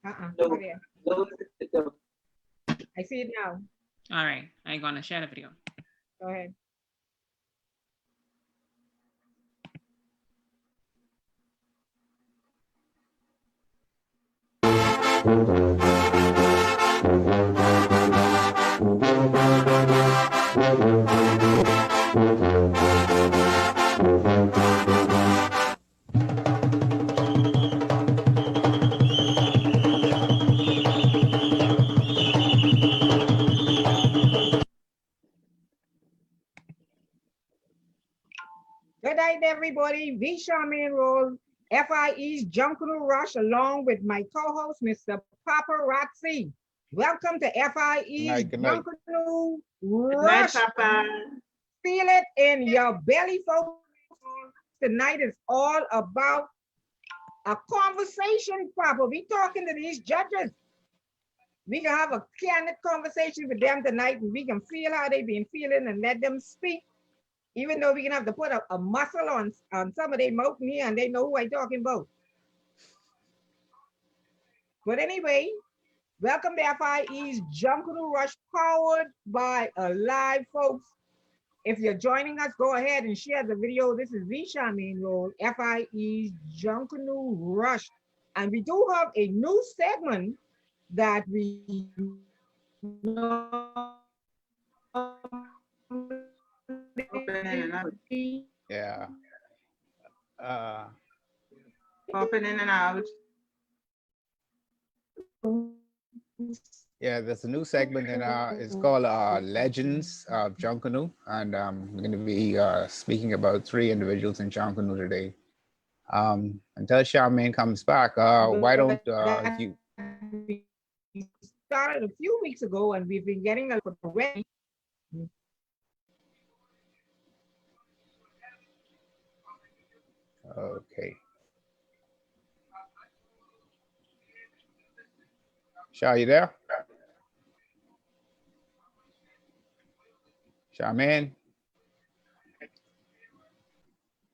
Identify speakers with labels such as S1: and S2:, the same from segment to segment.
S1: Over there. I see it now.
S2: All right, I'm gonna share the video.
S1: Go ahead. Good night, everybody. V. Charmaine Roll, FIE's Junkanoo Rush, along with my co-host, Mr. Paparazzi. Welcome to FIE's Junkanoo Rush.
S3: Good night, Papa.
S1: Feel it in your belly, folks. Tonight is all about a conversation, Papa. We talking to these judges. We can have a candid conversation with them tonight, and we can feel how they been feeling and let them speak. Even though we can have to put a muscle on some of their mouth here and they know who I'm talking about. But anyway, welcome to FIE's Junkanoo Rush, powered by Alive, folks. If you're joining us, go ahead and share the video. This is V. Charmaine Roll, FIE's Junkanoo Rush. And we do have a new segment that we
S4: Yeah.
S3: Popping in and out.
S4: Yeah, there's a new segment and it's called Legends of Junkanoo, and we're going to be speaking about 3 individuals in Junkanoo today. Until Charmaine comes back, why don't you?
S1: We started a few weeks ago and we've been getting a ready.
S4: Okay. Shah, you there? Charmaine?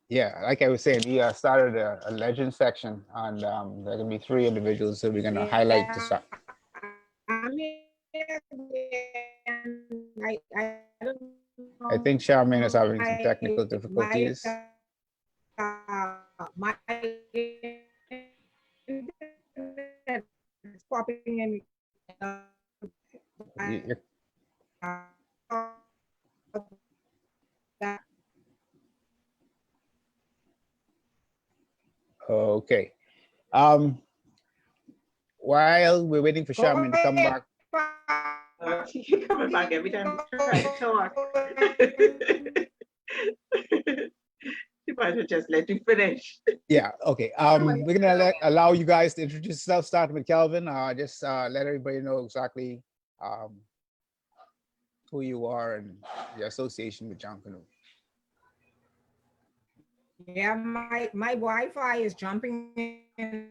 S4: Yeah, like I was saying, we started a legend section, and there are going to be 3 individuals that we're going to highlight to start. I think Charmaine is having some technical difficulties.
S1: My internet is popping in.
S4: Okay. While we're waiting for Charmaine to come back.
S3: She keep coming back every time we try to talk. You might as well just let you finish.
S4: Yeah, okay. We're gonna allow you guys to introduce yourself, starting with Kelvin. Just let everybody know exactly who you are and your association with Junkanoo.
S1: Yeah, my Wi-Fi is jumping in.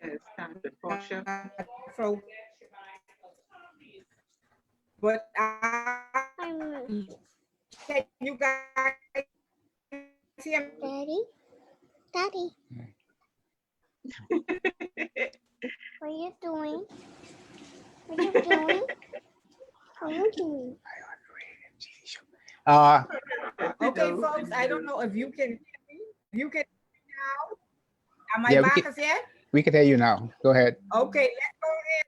S3: It's time to caution.
S1: So, but can you guys hear me?
S5: Daddy. What are you doing? What are you doing? What are you doing?
S1: Okay, folks, I don't know if you can hear me. You can hear me now. Am I
S4: Yeah,
S1: back as yet?
S4: we can hear you now. Go ahead.
S1: Okay, let's go ahead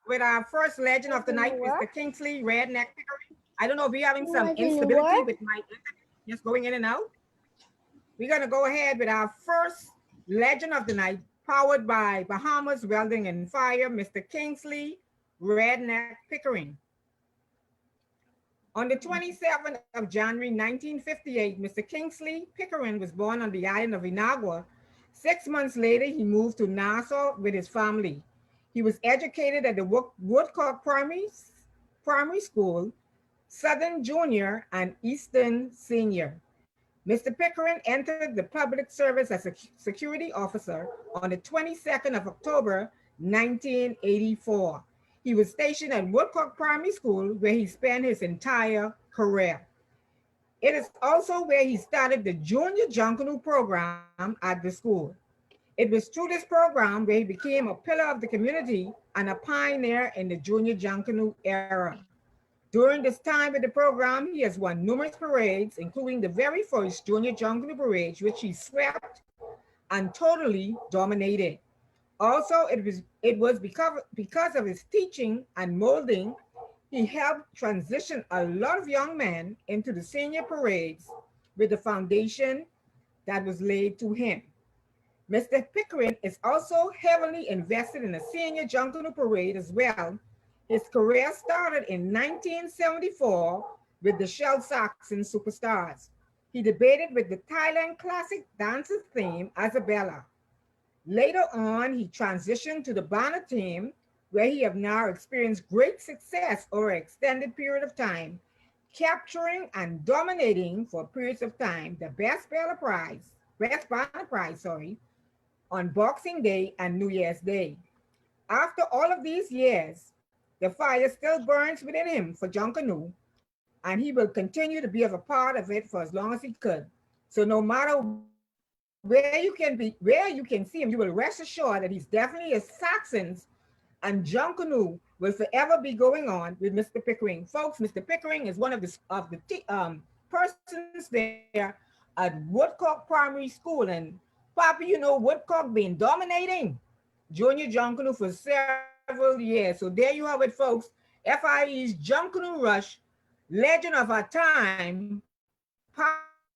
S1: with our first legend of the night, Mr. Kingsley Redneck Pickering. I don't know if you're having some instability with my internet just going in and out. We're gonna go ahead with our first legend of the night, powered by Bahamas Welding and Fire, Mr. Kingsley Redneck Pickering. On the 27th of January, 1958, Mr. Kingsley Pickering was born on the island of Inagua. 6 months later, he moved to Nassau with his family. He was educated at the Woodcock Primary School, Southern Junior, and Eastern Senior. Mr. Pickering entered the public service as a security officer on the 22nd of October, 1984. He was stationed at Woodcock Primary School, where he spent his entire career. It is also where he started the Junior Junkanoo program at the school. It was through this program where he became a pillar of the community and a pioneer in the Junior Junkanoo era. During this time with the program, he has won numerous parades, including the very first Junior Junkanoo parade, which he swept and totally dominated. Also, it was because of his teaching and molding, he helped transition a lot of young men into the senior parades with the foundation that was laid to him. Mr. Pickering is also heavily invested in the senior Junkanoo parade as well. His career started in 1974 with the Shell Saxon Superstars. He debated with the Thailand classic dancer theme, Isabella. Later on, he transitioned to the Banner team, where he have now experienced great success over an extended period of time, capturing and dominating for periods of time the best Banner prize, on Boxing Day and New Year's Day. After all of these years, the fire still burns within him for Junkanoo, and he will continue to be of a part of it for as long as he could. So no matter where you can see him, you will rest assured that he's definitely a Saxons, and Junkanoo will forever be going on with Mr. Pickering. Folks, Mr. Pickering is one of persons there at Woodcock Primary School, and Papa, you know Woodcock been dominating Junior Junkanoo for several years. So there you have it, folks. FIE's Junkanoo Rush, legend of our time,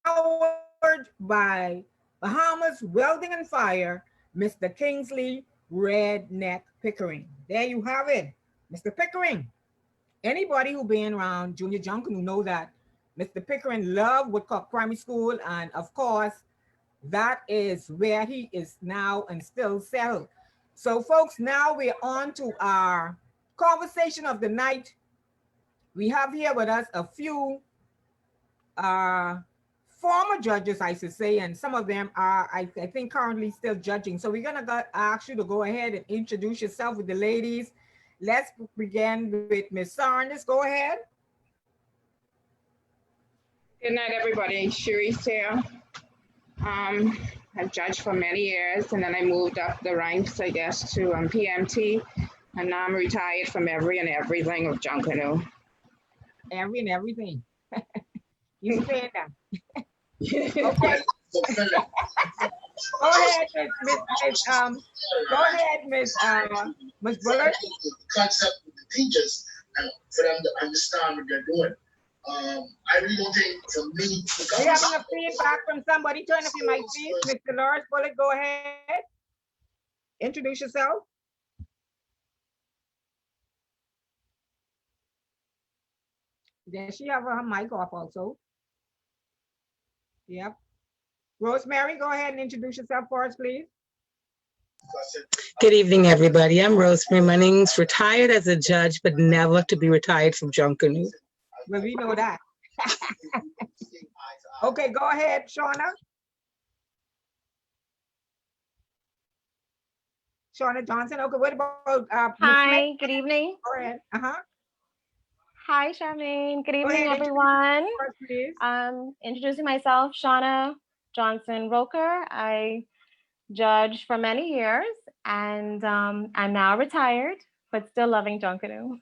S1: powered by Bahamas Welding and Fire, Mr. Kingsley Redneck Pickering. There you have it, Mr. Pickering. Anybody who been around Junior Junkanoo know that Mr. Pickering loved Woodcock Primary School, and of course, that is where he is now and still settled. So, folks, now we're on to our conversation of the night. We have here with us a few uh, former judges, I should say, and some of them are, I think, currently still judging. So we're gonna ask you to go ahead and introduce yourself with the ladies. Let's begin with Miss Sarnes. Go ahead.
S3: Good night, everybody. Sharice here. I've judged for many years, and then I moved up the ranks, I guess, to PMT, and now I'm retired from every and everything of Junkanoo.
S1: Every and everything. You said that. Okay. Go ahead, Miss Bullard.
S6: The concept of the teachers and for them to understand what they're doing. I really don't think for me.
S1: We're having a feedback from somebody. Turn up your mic, please. Mr. Lawrence Bullock, go ahead. Introduce yourself. Does she have her mic off also? Yep. Rosemary, go ahead and introduce yourself for us, please.
S7: Good evening, everybody. I'm Rosemary Munnings, retired as a judge, but never to be retired from Junkanoo.
S1: Well, we know that. Okay, go ahead, Shauna. Shauna Johnson. Okay, what about Ms. Smith?
S8: Hi, good evening.
S1: Go ahead.
S8: Hi, Charmaine. Good
S1: Go
S8: evening,
S1: ahead,
S8: everyone.
S1: First, please.
S8: Introducing myself, Shauna Johnson Roker. I judged for many years, and I'm now retired, but still loving Junkanoo.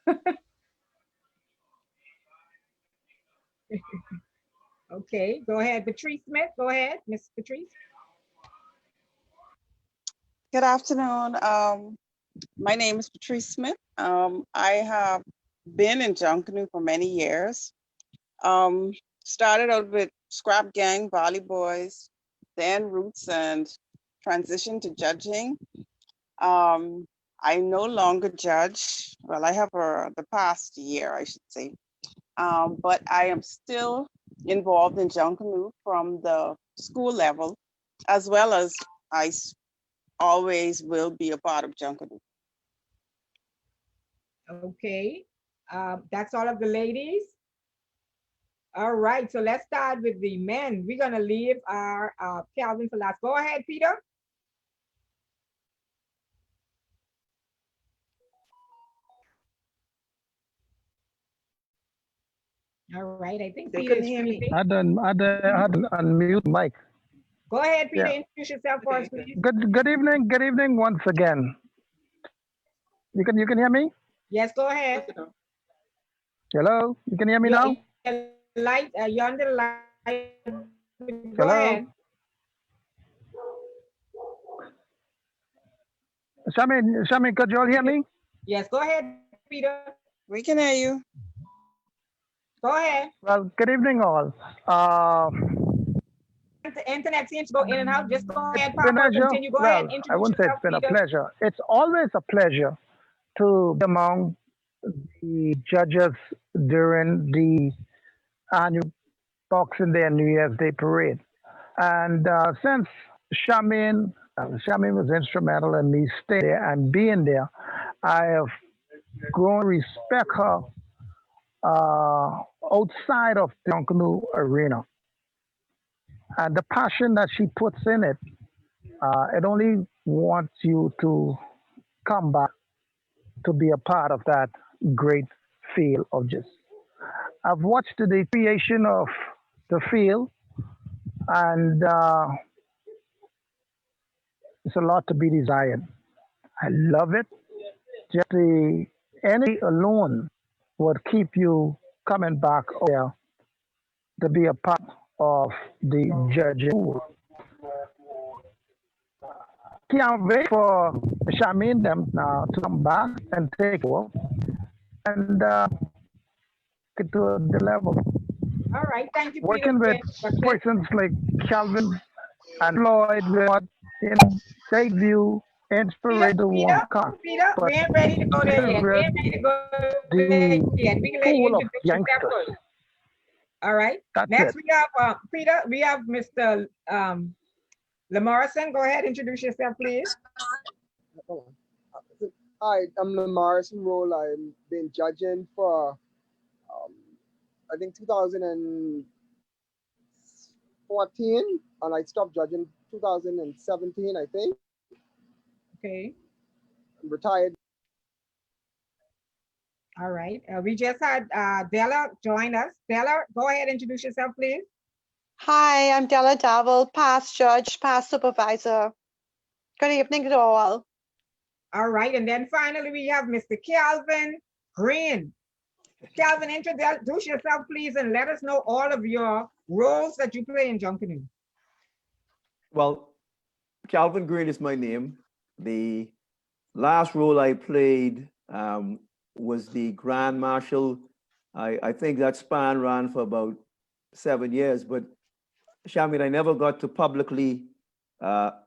S1: Okay, go ahead. Patrice Smith, go ahead, Miss Patrice.
S9: Good afternoon. My name is Patrice Smith. I have been in Junkanoo for many years. Started out with Scrap Gang, Valley Boys, then Roots, and transitioned to judging. I no longer judge. Well, I have for the past year, I should say. But I am still involved in Junkanoo from the school level, as well as I always will be a part of Junkanoo.
S1: Okay, that's all of the ladies. All right, so let's start with the men. We're gonna leave our Calvin for last. Go ahead, Peter. All right. I think
S9: They
S1: Peter
S9: couldn't
S1: is
S9: hear me.
S1: freezing.
S10: I had to unmute mic.
S1: Go ahead, Peter.
S10: Yeah.
S1: Introduce yourself for us, please.
S10: Good evening. Good evening once again. You can hear me?
S1: Yes, go ahead.
S10: Hello. You can hear me now?
S1: You're on the light. Go ahead.
S10: Hello. Shamin, could you all hear me?
S1: Yes, go ahead, Peter.
S9: We can hear you.
S1: Go ahead.
S10: Well, good evening all.
S1: The internet seems to go in and out. Just go ahead,
S10: It's been a
S1: Papa.
S10: pleasure.
S1: Continue. Go ahead.
S10: Well, I
S1: Introduce
S10: wouldn't say
S1: yourself,
S10: it's been a
S1: Peter.
S10: pleasure. It's always a pleasure to be among the judges during the annual Boxing Day and New Year's Day parade. And since Shamin was instrumental in me staying there and being there, I have grown to respect her outside of the Junkanoo arena. And the passion that she puts in it, it only wants you to come back to be a part of that great field of justice. I've watched the creation of the field, and it's a lot to be desired. I love it. Just the energy alone would keep you coming back there to be a part of the judging pool. Can't wait for Shamin them now to come back and take over and get to the level.
S1: All right. Thank you, Peter.
S10: Working with
S1: Okay.
S10: persons like Calvin and Floyd, what you know, they view inspiration to one car.
S1: Peter,
S10: But
S1: we ain't ready to go there
S10: this is
S1: yet. We
S10: where
S1: ain't ready to go there
S10: the
S1: yet. We can let you
S10: pool of
S1: introduce yourself
S10: youngsters.
S1: first. All right.
S10: That's
S1: Next,
S10: it.
S1: we have Peter. We have Mr. Lamarson. Go ahead. Introduce yourself, please.
S11: Hi, I'm Lamar Roll. I've been judging for, I think 2014, and I stopped judging 2017, I think.
S1: Okay.
S11: I'm retired.
S1: All right. We just had Della join us. Della, go ahead. Introduce yourself, please.
S12: Hi, I'm Della Davil, past judge, past supervisor. Good evening to all.
S1: All right. And then finally, we have Mr. Calvin Green. Calvin, introduce yourself, please, and let us know all of your roles that you play in Junkanoo.
S13: Well, Calvin Green is my name. The last role I played was the Grand Marshal. I think that span ran for about 7 years, but Shamit, I never got to publicly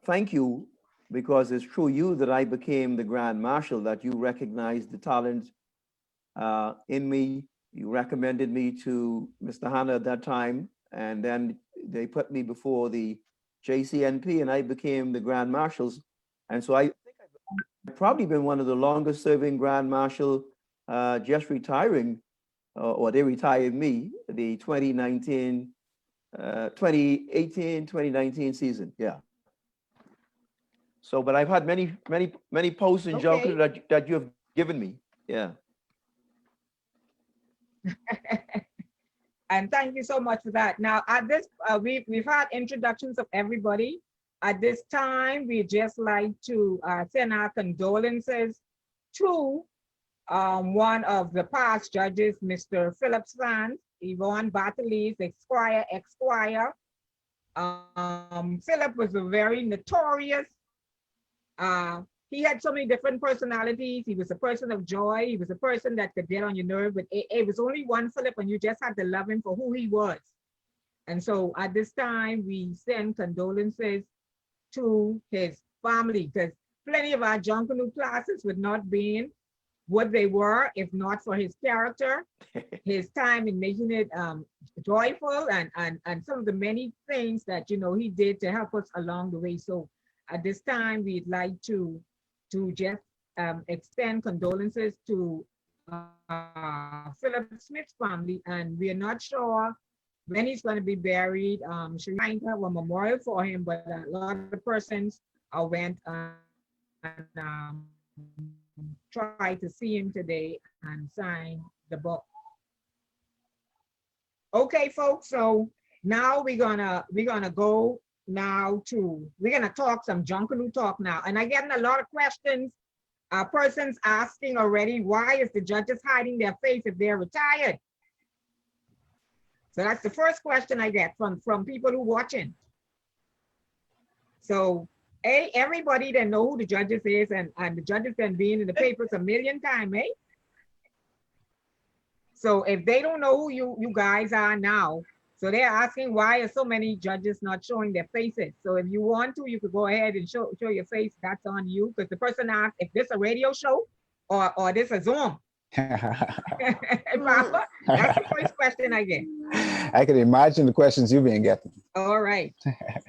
S13: thank you, because it's through you that I became the Grand Marshal, that you recognized the talent in me. You recommended me to Mr. Hanna at that time, and then they put me before the JCNP, and I became the Grand Marshals. And so I think I've probably been one of the longest serving Grand Marshal, just retiring, or they retired me, the 2018, 2019 season. Yeah. So, but I've had many posts in Junkanoo that you have given me. Yeah.
S1: And thank you so much for that. Now, at this, we've had introductions of everybody. At this time, we just like to send our condolences to one of the past judges, Mr. Philip Sands, Yvonne Bartolese, Esquire. Philip was a very notorious. He had so many different personalities. He was a person of joy. He was a person that could get on your nerve, but it was only one Philip, and you just had to love him for who he was. And so at this time, we send condolences to his family, because plenty of our Junkanoo classes would not be what they were if not for his character, his time in making it joyful, and some of the many things that, you know, he did to help us along the way. So at this time, we'd like to just extend condolences to Philip Smith's family, and we are not sure when he's going to be buried. She might have a memorial for him, but a lot of persons went and tried to see him today and sign the book. Okay, folks, so now we're gonna go now to, we're gonna talk some Junkanoo talk now. And I getting a lot of questions. Persons asking already, why is the judges hiding their face if they're retired? So that's the first question I get from people who watching. So everybody that know who the judges is, and the judges been being in the papers a million times, eh? So if they don't know who you guys are now, so they're asking why are so many judges not showing their faces. So if you want to, you could go ahead and show your face. That's on you, because the person asked if this a radio show or this a Zoom. Papa, that's the first question I get.
S4: I can imagine the questions you've been getting.
S1: All right.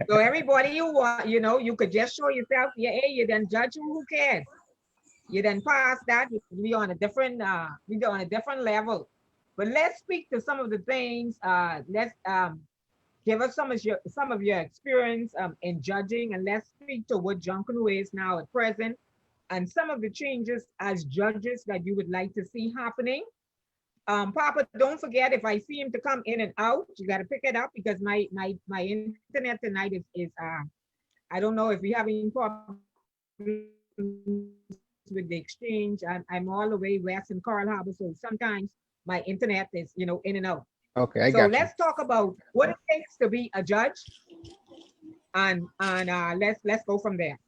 S1: So everybody you want, you could just show yourself. Yeah, hey, you then judge who cares. You then pass that. We on a different level. But let's speak to some of the things. Let's give us some of your experience in judging, and let's speak to what Junkanoo is now at present, and some of the changes as judges that you would like to see happening. Papa, don't forget, if I see him to come in and out, you got to pick it up, because my internet tonight is I don't know if we having problems with the exchange. I'm all the way west in Coral Harbor, so sometimes my internet is in and out.
S4: Okay, I
S1: so
S4: got you.
S1: Let's talk about what it takes to be a judge, and let's go from there.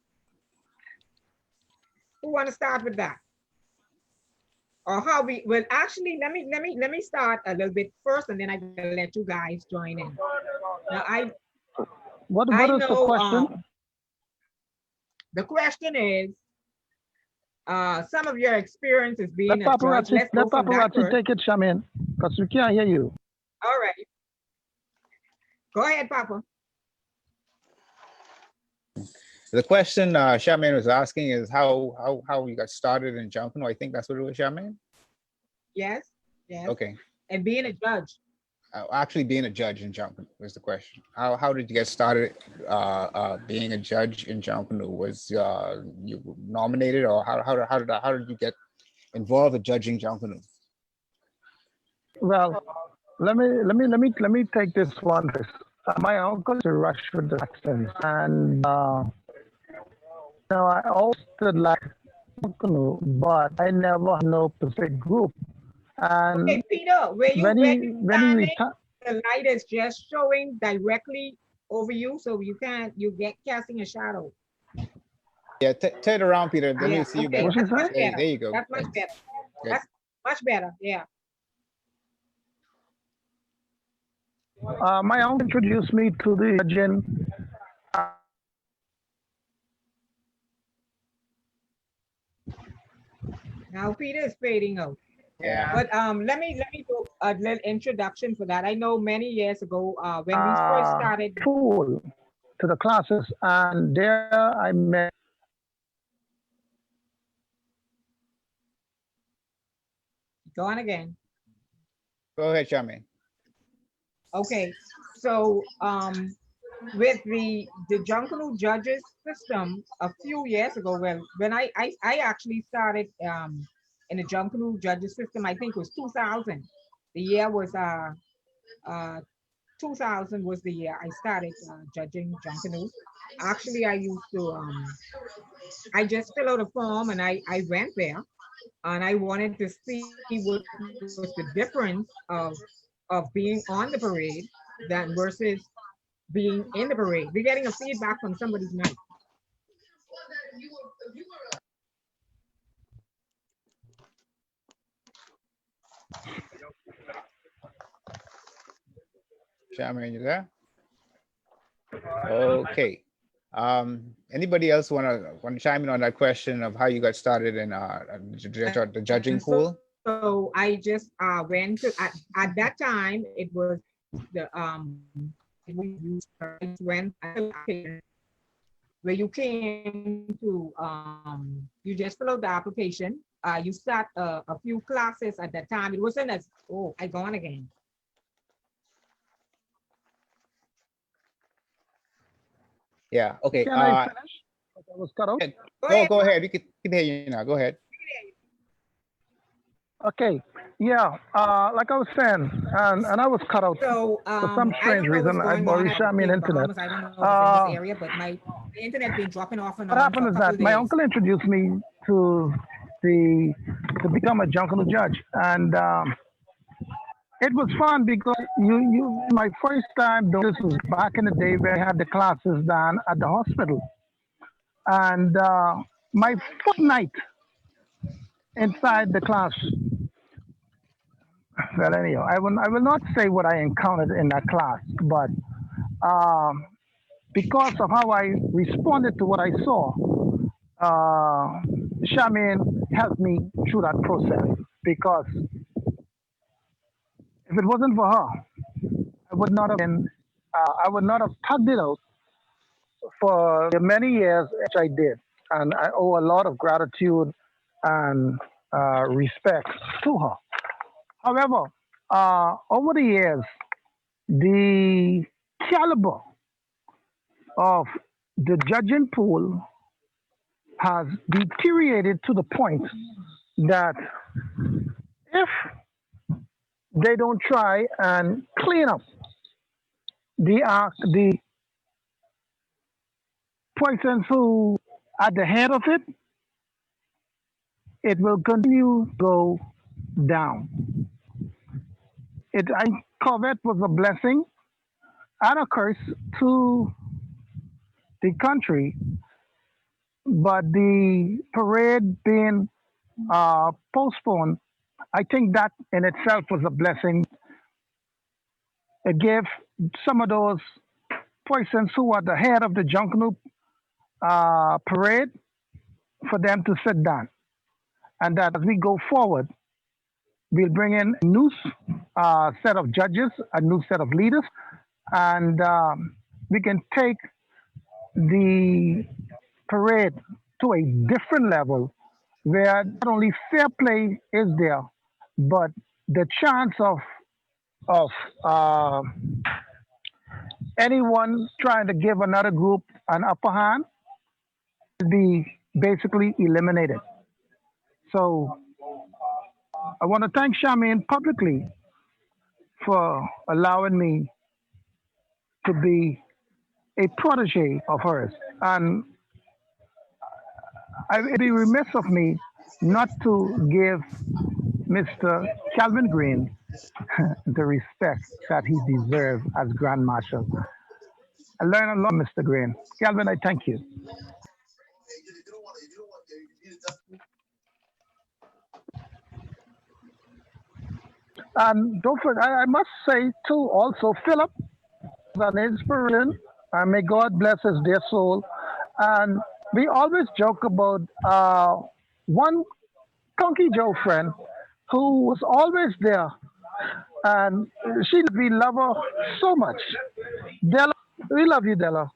S1: Who want to start with that? Or how we well actually let me start a little bit first, and then I'm gonna let you guys join in. Now
S10: what is the question?
S1: The question is some of your experiences being
S10: let
S1: a judge.
S10: Let paparazzi take it, Charmaine, because we can't hear you.
S1: All right. Go ahead, Papa.
S4: The question Charmaine was asking is how you got started in Junkanoo. I think that's what it was, Charmaine?
S1: Yes.
S4: Okay.
S1: And being a judge.
S4: Actually being a judge in Junkanoo was the question. How did you get started being a judge in Junkanoo? Was you nominated, or how did you get involved with judging Junkanoo?
S10: Well, let me take this one first. My uncle is a rush with the accent, and I always did like Junkanoo, but I never had no specific group. And
S1: okay, Peter, when you the light is just showing directly over you, so you get casting a shadow.
S4: Yeah, turn around, Peter. Let me see you better. There you go.
S1: That's much better. Good. That's much better. Yeah.
S10: My uncle introduced me to the judging.
S1: Now Peter is fading out.
S4: Yeah.
S1: But let me do a little introduction for that. I know many years ago when we first started
S10: to the classes, and there I met.
S1: Go on again.
S4: Go ahead, Charmaine.
S1: Okay, so with the Junkanoo Judges system a few years ago, well, when I actually started in the Junkanoo Judges system, I think it was 2000. The year was 2000 was the year I started judging Junkanoo. Actually, I used to I just fill out a form, and I went there, and I wanted to see what was the difference of being on the parade than versus being in the parade. We're getting a feedback from somebody's mic.
S4: Charmaine, you there? Okay. Anybody else want to chime in on that question of how you got started in the judging pool?
S1: So I just went to at that time it was the where you came to you just fill out the application. You start a few classes at that time. It wasn't as I gone again.
S4: Yeah. Okay.
S10: Can I finish? I was cut off.
S4: Go ahead. We can hear you now. Go ahead.
S10: Okay. Yeah, like I was saying, and I was cut out
S1: So
S10: for some
S1: I
S10: strange
S1: don't know what's
S10: reason.
S1: going on.
S10: Maurice
S1: I
S10: shot me
S1: be
S10: an
S1: in
S10: internet.
S1: Bahamas. I don't know if it's in this
S10: Uh,
S1: area, but the internet been dropping off and
S10: what
S1: on for
S10: happened
S1: a
S10: is
S1: couple
S10: that
S1: of
S10: my
S1: days.
S10: uncle introduced me the to become a Junkanoo judge, and it was fun because you my first time doing this was back in the day where I had the classes done at the hospital, and my first night inside the class. Well, anyhow, I will not say what I encountered in that class, but um, because of how I responded to what I saw, Charmaine helped me through that process. Because if it wasn't for her, I would not have been, I would not have tugged it out for the many years which I did, and I owe a lot of gratitude and respect to her. However, over the years, the caliber of the judging pool has deteriorated to the point that if they don't try and clean up the persons who at the head of it, it will continue to go down. I COVID was a blessing and a curse to the country, but the parade being postponed, I think that in itself was a blessing. It gave some of those persons who are the head of the Junkanoo parade for them to sit down. And that as we go forward, we'll bring in a new set of judges, a new set of leaders, and we can take the parade to a different level where not only fair play is there, but the chance of uh, anyone trying to give another group an upper hand will be basically eliminated. So I want to thank Charmaine publicly for allowing me to be a protege of hers. And it'd be remiss of me not to give Mr. Calvin Green the respect that he deserves as Grand Marshal. I learned a lot, Mr. Green. Calvin, I thank you. And don't forget, I must say too, also, Philip is an inspiration, and may God bless his dear soul. And we always joke about one Conky Joe friend who was always there, and we love her so much. Della, we love you, Della.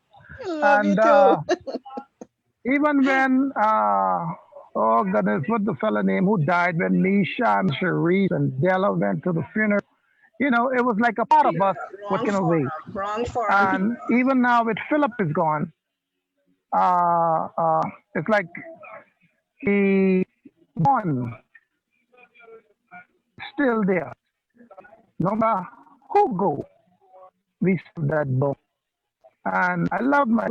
S9: I love you
S10: And
S9: too.
S10: even when, oh goodness, what the fella name who died when Misha and Sharice and Della went to the funeral, it was like a part of us
S3: Wrong
S10: working away.
S3: forum. Wrong forum.
S10: And even now with Philip is gone, it's like he one still there. No matter who go, we still that bone. And I love my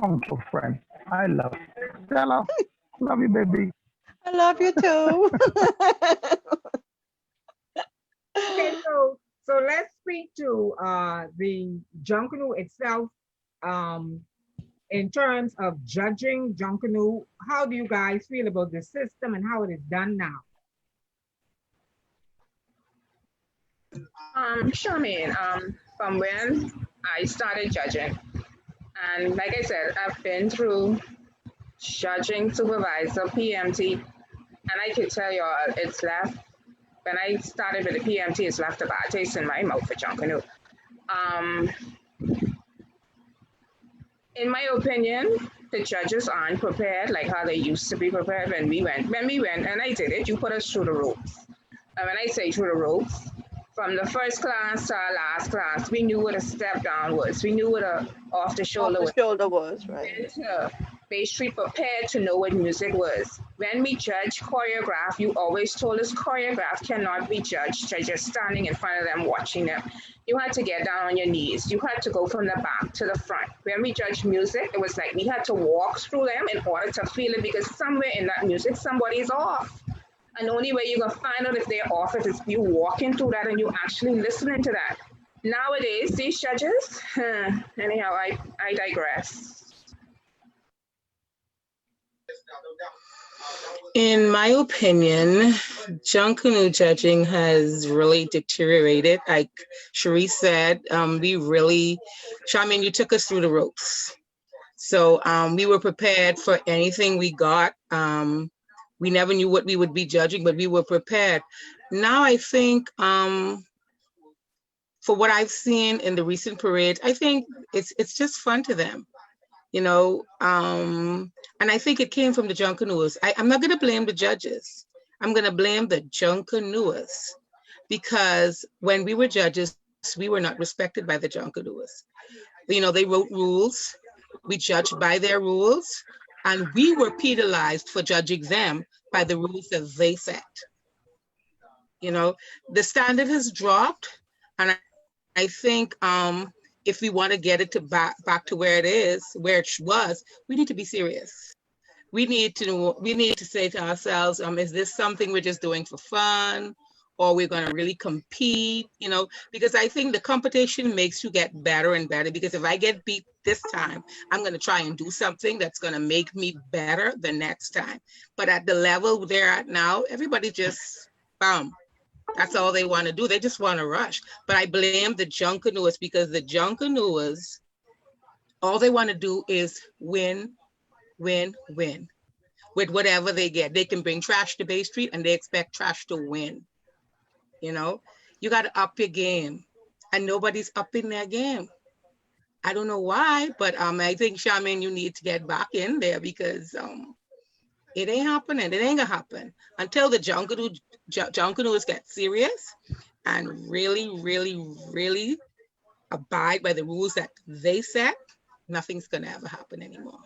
S10: uncle friend. I love Stella. Love you, baby.
S9: I love you too.
S1: Okay, so let's speak to the Junkanoo itself. In terms of judging Junkanoo, how do you guys feel about the system and how it is done now?
S3: Charmaine, from when I started judging, and like I said, I've been through judging, supervisor, PMT, and I can tell you all, it's left, when I started with the PMT, it's left a bad taste in my mouth for Junkanoo. In my opinion, the judges aren't prepared like how they used to be prepared when we went. When we went, and I did it, you put us through the ropes. And when I say through the ropes, from the first class to our last class, we knew what a step down was. We knew what a off the shoulder
S9: Off the shoulder was, right?
S3: Bay Street prepared to know what music was. When we judge choreograph, you always told us choreograph cannot be judged by just standing in front of them watching them. You had to get down on your knees. You had to go from the back to the front. When we judged music, it was like we had to walk through them in order to feel it because somewhere in that music, somebody's off. And the only way you're gonna find out if they're off is you walking through that and you actually listening to that. Nowadays, these judges, anyhow, I digress.
S7: In my opinion, Junkanoo judging has really deteriorated. Like Cherie said, Charmaine, you took us through the ropes. So we were prepared for anything we got. We never knew what we would be judging, but we were prepared. Now I think for what I've seen in the recent parade, I think it's just fun to them. You know, and I think it came from the Junkanooers. I'm not going to blame the judges. I'm going to blame the Junkanooers because when we were judges, we were not respected by the Junkanooers. You know, they wrote rules. We judged by their rules, and we were penalized for judging them by the rules that they set. You know, the standard has dropped, and I think if we want to get it to back to where it is, where it was, we need to be serious. We need to say to ourselves, is this something we're just doing for fun, or we're going to really compete? You know, because I think the competition makes you get better and better. Because if I get beat this time, I'm going to try and do something that's going to make me better the next time. But at the level they're at now, everybody just bam. That's all they want to do. They just want to rush. But I blame the Junkanooers because the Junkanooers, all they want to do is win, win, win. With whatever they get. They can bring trash to Bay Street and they expect trash to win. You know, you got to up your game. And nobody's upping their game. I don't know why, but I think, Charmaine, you need to get back in there because it ain't happening. It ain't gonna happen until the Junkanooers get serious and really, really, really abide by the rules that they set. Nothing's gonna ever happen anymore.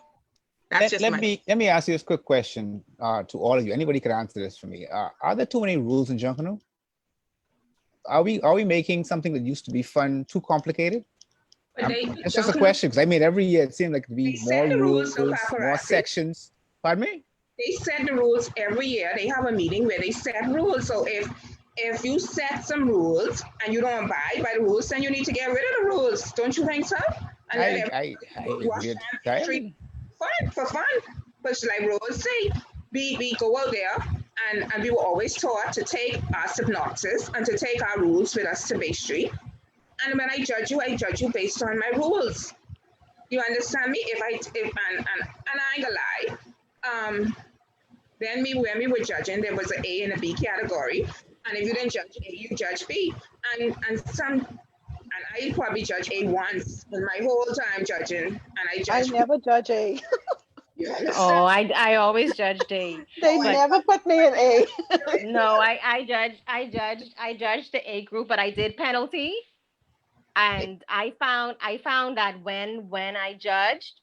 S7: That's just
S4: let me ask you this quick question to all of you. Anybody could answer this for me. Are there too many rules in Junkanoo? Are we making something that used to be fun too complicated? It's just a question because I mean every year it seemed like to be more rules, more sections. Pardon me?
S3: They set the rules every year. They have a meeting where they set rules. So if you set some rules and you don't abide by the rules, then you need to get rid of the rules. Don't you think so? And
S4: I agree.
S3: Fun, for fun. But like Rose say, we go out there and we were always taught to take our synopsis and to take our rules with us to Bay Street. And when I judge you based on my rules. You understand me? And I ain't gonna lie. When we were judging, there was an A and a B category, and if you didn't judge A, you judge B, and I probably judge A once in my whole time judging, and I
S12: never judge A.
S8: Oh, I always judged A.
S12: They never put me in A.
S8: No, I judged the A group, but I did penalty, and I found that when I judged,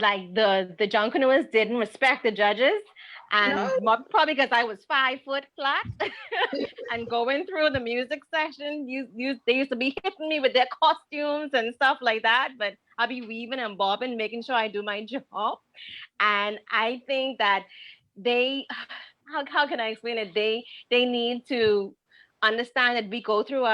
S8: like the Junkanooers didn't respect the judges, and probably because I was 5 foot flat and going through the music section, they used to be hitting me with their costumes and stuff like that, but I'll be weaving and bobbing, making sure I do my job. And I think that how can I explain it? They need to understand that we go through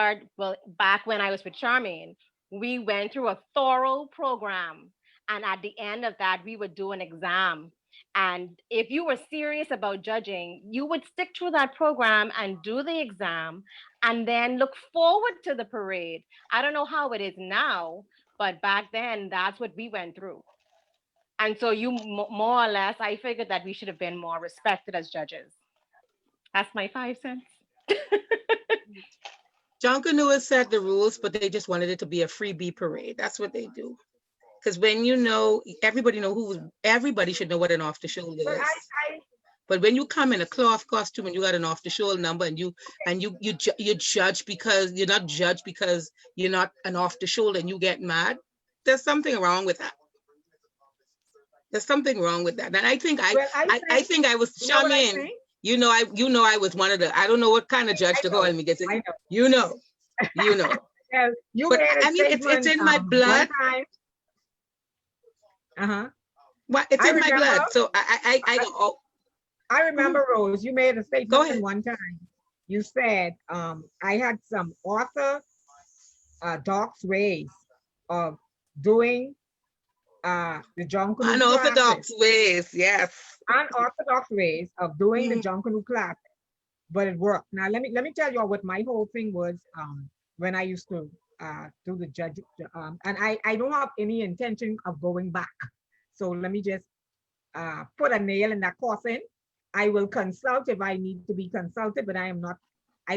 S8: back when I was with Charmaine, we went through a thorough program. And at the end of that, we would do an exam. And if you were serious about judging, you would stick through that program and do the exam and then look forward to the parade. I don't know how it is now, but back then, that's what we went through. And so more or less, I figured that we should have been more respected as judges. That's my 5 cents.
S7: Junkanoo set the rules, but they just wanted it to be a freebie parade. That's what they do. Because when you know, everybody should know what an off the shoulder is. But when you come in a cloth costume and you got an off the shoulder number and you judge because you're not judged because you're not an off the shoulder and you get mad, there's something wrong with that. There's something wrong with that. And I think
S1: Well,
S7: I think I was
S1: you know what I
S7: Charmaine.
S1: think?
S7: You know, I was one of the, I don't know what kind of judge to call me. Because
S1: I know.
S7: you know.
S1: Well, you
S7: But
S1: made a
S7: I mean, it's
S1: statement
S7: in my
S1: one
S7: blood.
S1: time. Uh-huh.
S7: Well, it's
S1: I
S7: in my blood.
S1: remember-
S7: So
S1: I remember, Rose, you made a
S7: Go
S1: statement
S7: ahead.
S1: one time. You said, I had some orthodox ways of doing the Junkanoo
S7: Unorthodox
S1: classes.
S7: ways, yes.
S1: Unorthodox ways of doing the
S7: Mhm.
S1: Junkanoo classes, but it worked. Now let me tell you all what my whole thing was when I used to do the judge, and I don't have any intention of going back. So let me just put a nail in that coffin. I will consult if I need to be consulted, but I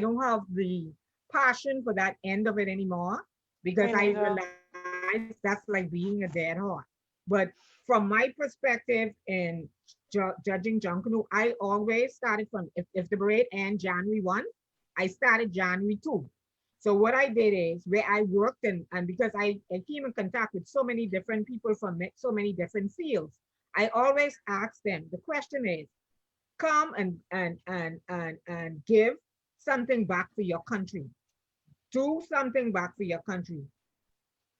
S1: don't have the passion for that end of it anymore because
S12: Me
S1: I
S12: neither.
S1: realize that's like being a dead horse. But from my perspective in judging Junkanoo, I always started from, if the parade ends January 1, I started January 2. So what I did is where I worked and because I came in contact with so many different people from so many different fields, I always ask them, the question is, come and give something back for your country. Do something back for your country.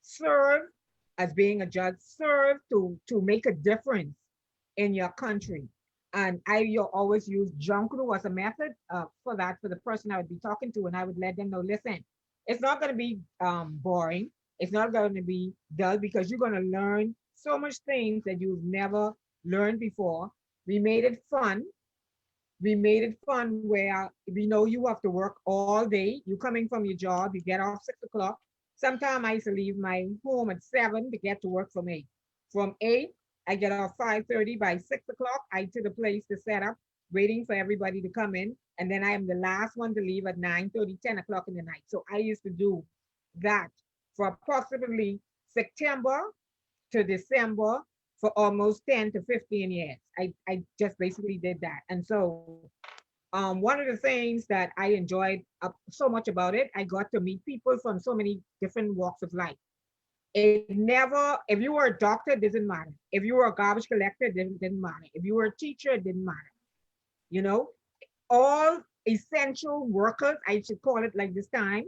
S1: Serve as being a judge, serve to make a difference in your country. And you'll always use Junkanoo as a method for that, for the person I would be talking to, and I would let them know, listen, it's not going to be boring. It's not going to be dull because you're going to learn so much things that you've never learned before. We made it fun. We made it fun where we know you have to work all day. You're coming from your job, you get off 6 o'clock. Sometimes I used to leave my home at 7 to get to work from 8. From 8, I get off 5:30. By 6 o'clock, I to the place to set up, waiting for everybody to come in. And then I am the last one to leave at 9:30, 10 o'clock in the night. So I used to do that for approximately September to December for almost 10 to 15 years. I just basically did that. And so one of the things that I enjoyed so much about it, I got to meet people from so many different walks of life. It never, if you were a doctor, it doesn't matter. If you were a garbage collector, it didn't matter. If you were a teacher, it didn't matter. You know, all essential workers, I should call it like this time,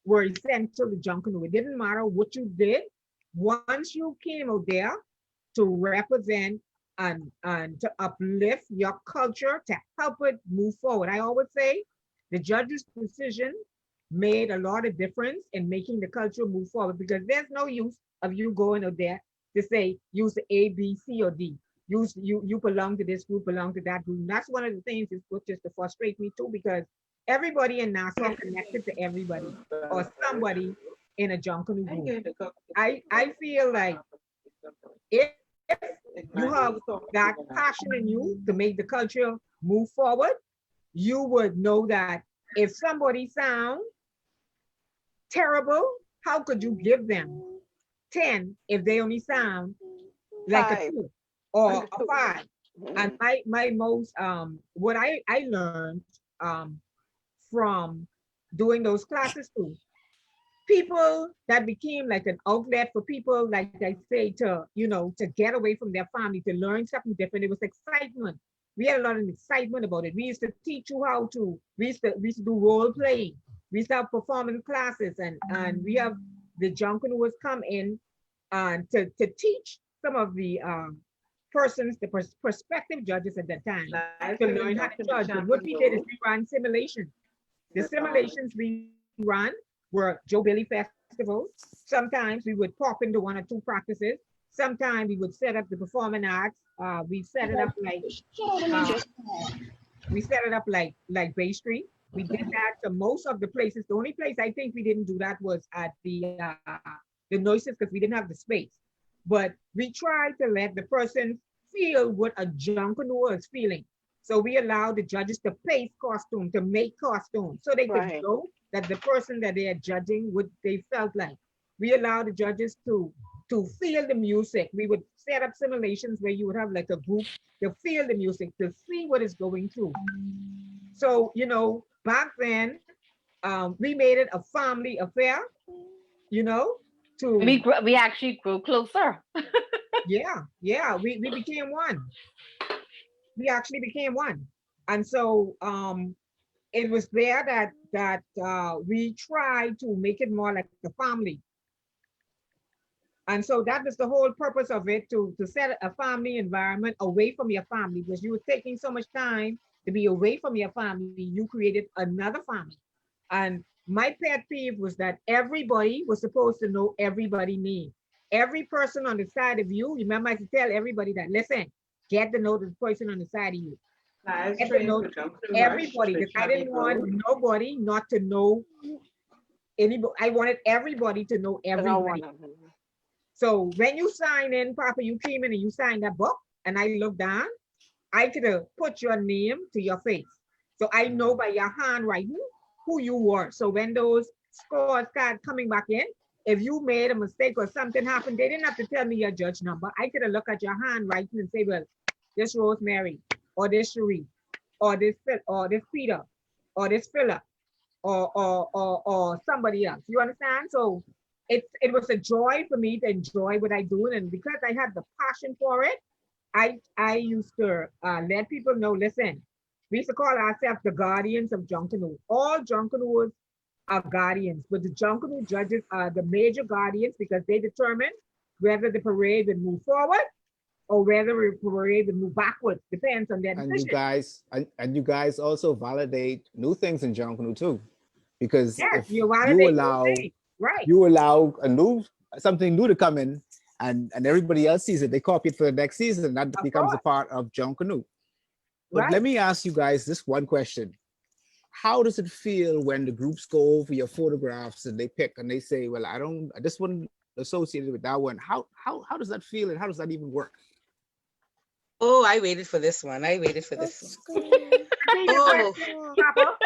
S1: were essential to Junkanoo. It didn't matter what you did. Once you came out there to represent and to uplift your culture, to help it move forward. I always say the judge's decision made a lot of difference in making the culture move forward because there's no use of you going out there to say use the A, B, C, or D. You belong to this group, belong to that group. And that's one of the things which is to frustrate me too, because everybody in Nassau connected to everybody or somebody in a Junkanoo group. I feel like if you have that passion in you to make the culture move forward, you would know that if somebody sounds terrible, how could you give them 10 if they only sound like a 2 or a 5? And my most what I learned from doing those classes too, people that became like an outlet for people, like I say, to to get away from their family, to learn something different. It was excitement. We had a lot of excitement about it. We used to teach you how to, we used to do role playing. We used to have performance classes, and we have the Junkanooers come in to teach some of the persons, the prospective judges at that time, to learn how to judge. But what we did is we ran simulations. The simulations we ran were Joe Billy festivals. Sometimes we would pop into 1 or 2 practices. Sometimes we would set up the performing arts. We set it up like Bay Street. We did that to most of the places. The only place I think we didn't do that was at the noises because we didn't have the space. But we tried to let the person feel what a Junkanoo is feeling. So we allowed the judges to place costume, to make costumes, so they could know that the person that they are judging, what they felt like. We allowed the judges to feel the music. We would set up simulations where you would have like a group to feel the music, to see what is going through. So, back then, we made it a family affair, to...
S8: We actually grew closer.
S1: Yeah, we became one. We actually became one. And so it was there that we tried to make it more like a family. And so that was the whole purpose of it, to set a family environment away from your family, because you were taking so much time to be away from your family, you created another family. And my pet peeve was that everybody was supposed to know everybody's name. Every person on the side of you, remember I used to tell everybody that, listen, get to know the person on the side of you.
S7: Live
S1: Get to
S7: train
S1: know
S7: for Junkanoo Rush,
S1: everybody, because I
S7: Trinity
S1: didn't want
S7: Road.
S1: nobody not to know anybody. I wanted everybody to know
S12: I don't want
S1: everybody.
S12: to.
S1: So when you sign in, Papa, you came in and you signed that book, and I looked down, I could have put your name to your face. So I know by your handwriting who you were. So when those scores start coming back in, if you made a mistake or something happened, they didn't have to tell me your judge number. I could have looked at your handwriting and say, well, this Rosemary, or this Cherie, or this Peter, or this Philip, or somebody else. You understand? So it was a joy for me to enjoy what I do, and because I had the passion for it, I used to let people know. Listen, we used to call ourselves the guardians of Junkanoo. All Junkanoos are guardians, but the Junkanoo judges are the major guardians because they determine whether the parade would move forward or whether the parade would move backwards. Depends on their
S4: And you
S1: decision.
S4: guys, and you guys also validate new things in Junkanoo too, because
S1: Yes,
S4: if
S1: you
S4: you
S1: validate those
S4: allow
S1: things, right?
S4: you allow a new something new to come in, and everybody else sees it, they copy it for the next season. That
S1: Of
S4: becomes a
S1: course,
S4: part of Junkanoo. But let
S1: right.
S4: me ask you guys this one question: how does it feel when the groups go over your photographs and they pick and they say, "Well, this one associated with that one." How does that feel, and how does that even work?
S7: Oh, I waited for this one. I waited for this one.
S1: Repeat your
S7: Oh,
S1: question, Papa.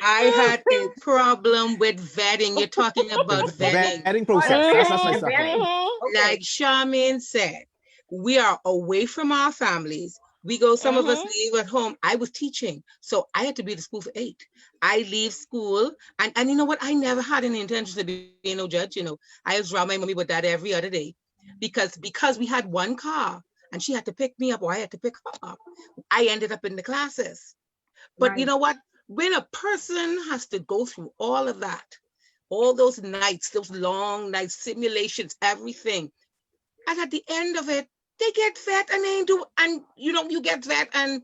S7: I had a problem with vetting. You're talking
S4: The
S7: about vetting.
S4: vetting
S1: Oh,
S4: process. That's my
S1: the
S4: stuff, man.
S1: vetting. Okay.
S7: Like Charmaine said, we are away from our families. We go, some of us leave at home. I was teaching, so I had to be at the school for 8. I leave school, and you know what? I never had any intention of being no judge. You know, I was around my mommy with that every other day, because we had one car, and she had to pick me up, or I had to pick her up. I ended up in the classes. But you
S1: Right.
S7: know what? When a person has to go through all of that, all those nights, those long nights, simulations, everything, and at the end of it, they get vet and they ain't do, and you get vet and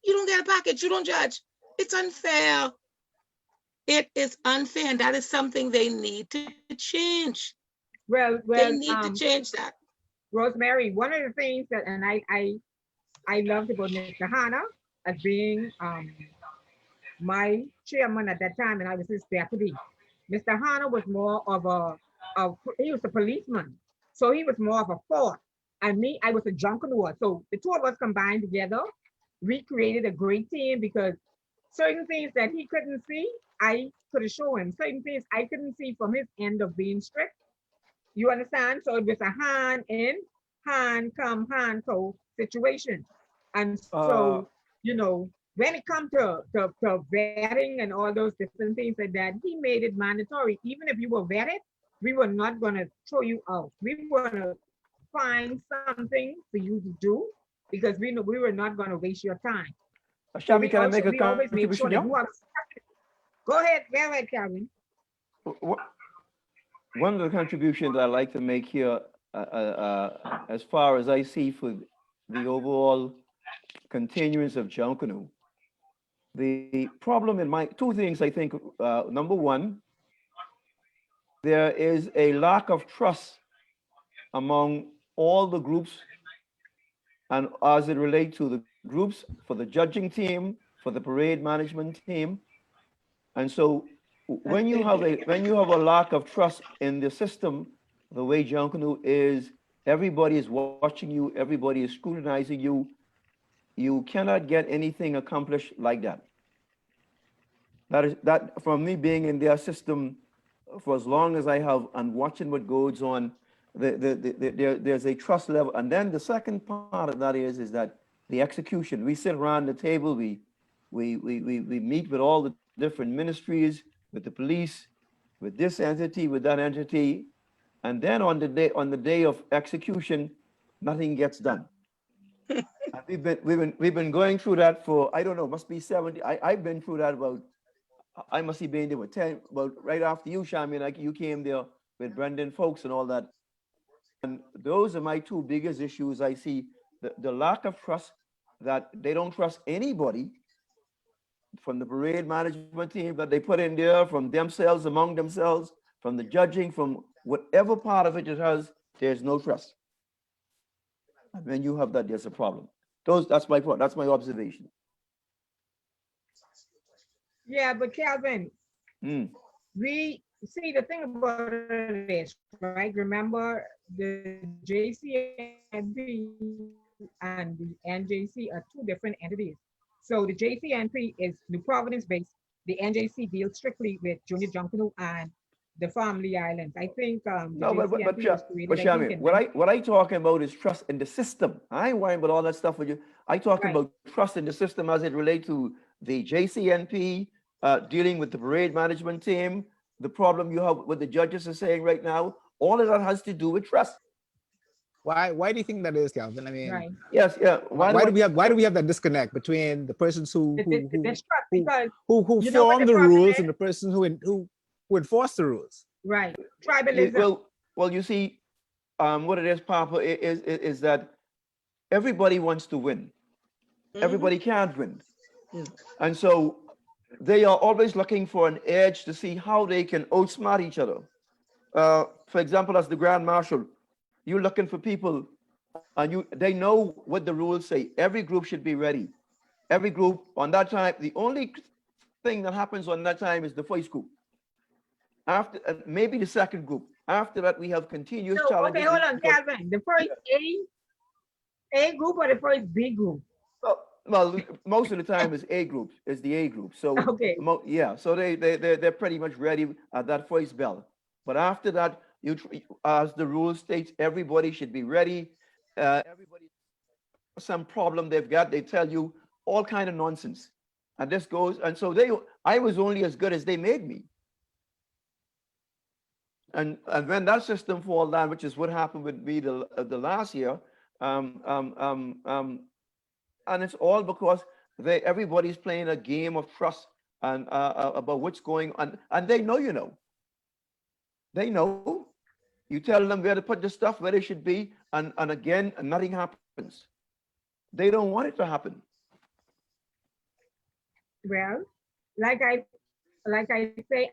S7: you don't get a package, you don't judge. It's unfair. It is unfair, and that is something they need to change.
S1: Well,
S7: They
S1: well,
S7: need to change that.
S1: Rosemary, one of the things that, and I loved about Mr. Hannah as being my chairman at that time, and I was his deputy. Mr. Hannah was more of he was a policeman, so he was more of a force. And me, I was a junkanoo. So the two of us combined together, we created a great team because certain things that he couldn't see, I could have shown him. Certain things I couldn't see from his end of being strict. You understand? So it was a hand in, hand come, hand go situation. And so, when it comes to vetting and all those different things like that, he made it mandatory. Even if you were vetted, we were not going to throw you out. We were going to find something for you to do because we know we were not going to waste your time. So
S13: Shami, can I make a
S1: we always made sure
S13: contribution
S1: that
S13: now?
S1: you have. Go ahead, Karen.
S13: One of the contributions I like to make here, as far as I see for the overall continuance of Junkanoo, the problem in my two things, I think, number one, there is a lack of trust among all the groups, and as it relates to the groups for the judging team, for the parade management team. And so when you have a lack of trust in the system, the way Junkanoo is, everybody is watching you, everybody is scrutinizing you, you cannot get anything accomplished like that. That from me being in their system for as long as I have and watching what goes on, there's a trust level. And then the second part of that is that the execution. We sit around the table, we meet with all the different ministries, with the police, with this entity, with that entity, and then on the day of execution, nothing gets done. And we've been going through that for, I don't know, must be 70. I've been through that about, I must have been there with 10, about right after you, Charmaine, like you came there with Brendan folks and all that. And those are my two biggest issues. I see the lack of trust, that they don't trust anybody from the parade management team that they put in there, from themselves, among themselves, from the judging, from whatever part of it has, there's no trust. And when you have that, there's a problem. That's my observation.
S1: Yeah, but Calvin,
S13: Mm.
S1: we see the thing about it is, right? Remember, the JCNP and the NJC are two different entities. So the JCNP is New Providence based. The NJC deals strictly with Junior Junkanoo and the Family Islands. I think the
S13: No, but
S1: JCNP was created, I think,
S13: Shami,
S1: in
S13: what I talking about is trust in the system. I ain't worrying about all that stuff with you. I talking
S1: Right.
S13: about trust in the system as it relates to the JCNP, dealing with the parade management team, the problem you have what the judges are saying right now. All of that has to do with trust.
S4: Why do you think that is, Calvin? I mean,
S1: right.
S13: Yes, yeah.
S4: why do we have that disconnect between the persons who
S1: This trust, because
S4: who
S1: you know what
S4: form
S1: the
S4: the
S1: problem
S4: rules
S1: is?
S4: and the person who enforce the rules?
S1: Right. Tribalism.
S13: Well, you see, what it is, Papa, is that everybody wants to win. Everybody can't win. And so they are always looking for an edge to see how they can outsmart each other. For example, as the Grand Marshal, you're looking for people, and they know what the rules say. Every group should be ready. Every group on that time, the only thing that happens on that time is the first group. After maybe the second group. After that, we have continuous
S1: So,
S13: challenges.
S1: okay, hold on, Calvin. The first A group or the first B group?
S13: Well, most of the time is A group, is the A group. So
S1: okay.
S13: Yeah, so they're pretty much ready at that first bell. But after that, as the rule states, everybody should be ready. Everybody, some problem they've got, they tell you all kind of nonsense, and this goes. And so I was only as good as they made me. And when that system fall down, which is what happened with me the last year, and it's all because everybody's playing a game of trust and about what's going on, and they know, they know. You tell them where to put the stuff, where they should be, and again, nothing happens. They don't want it to happen.
S1: Well, like I say,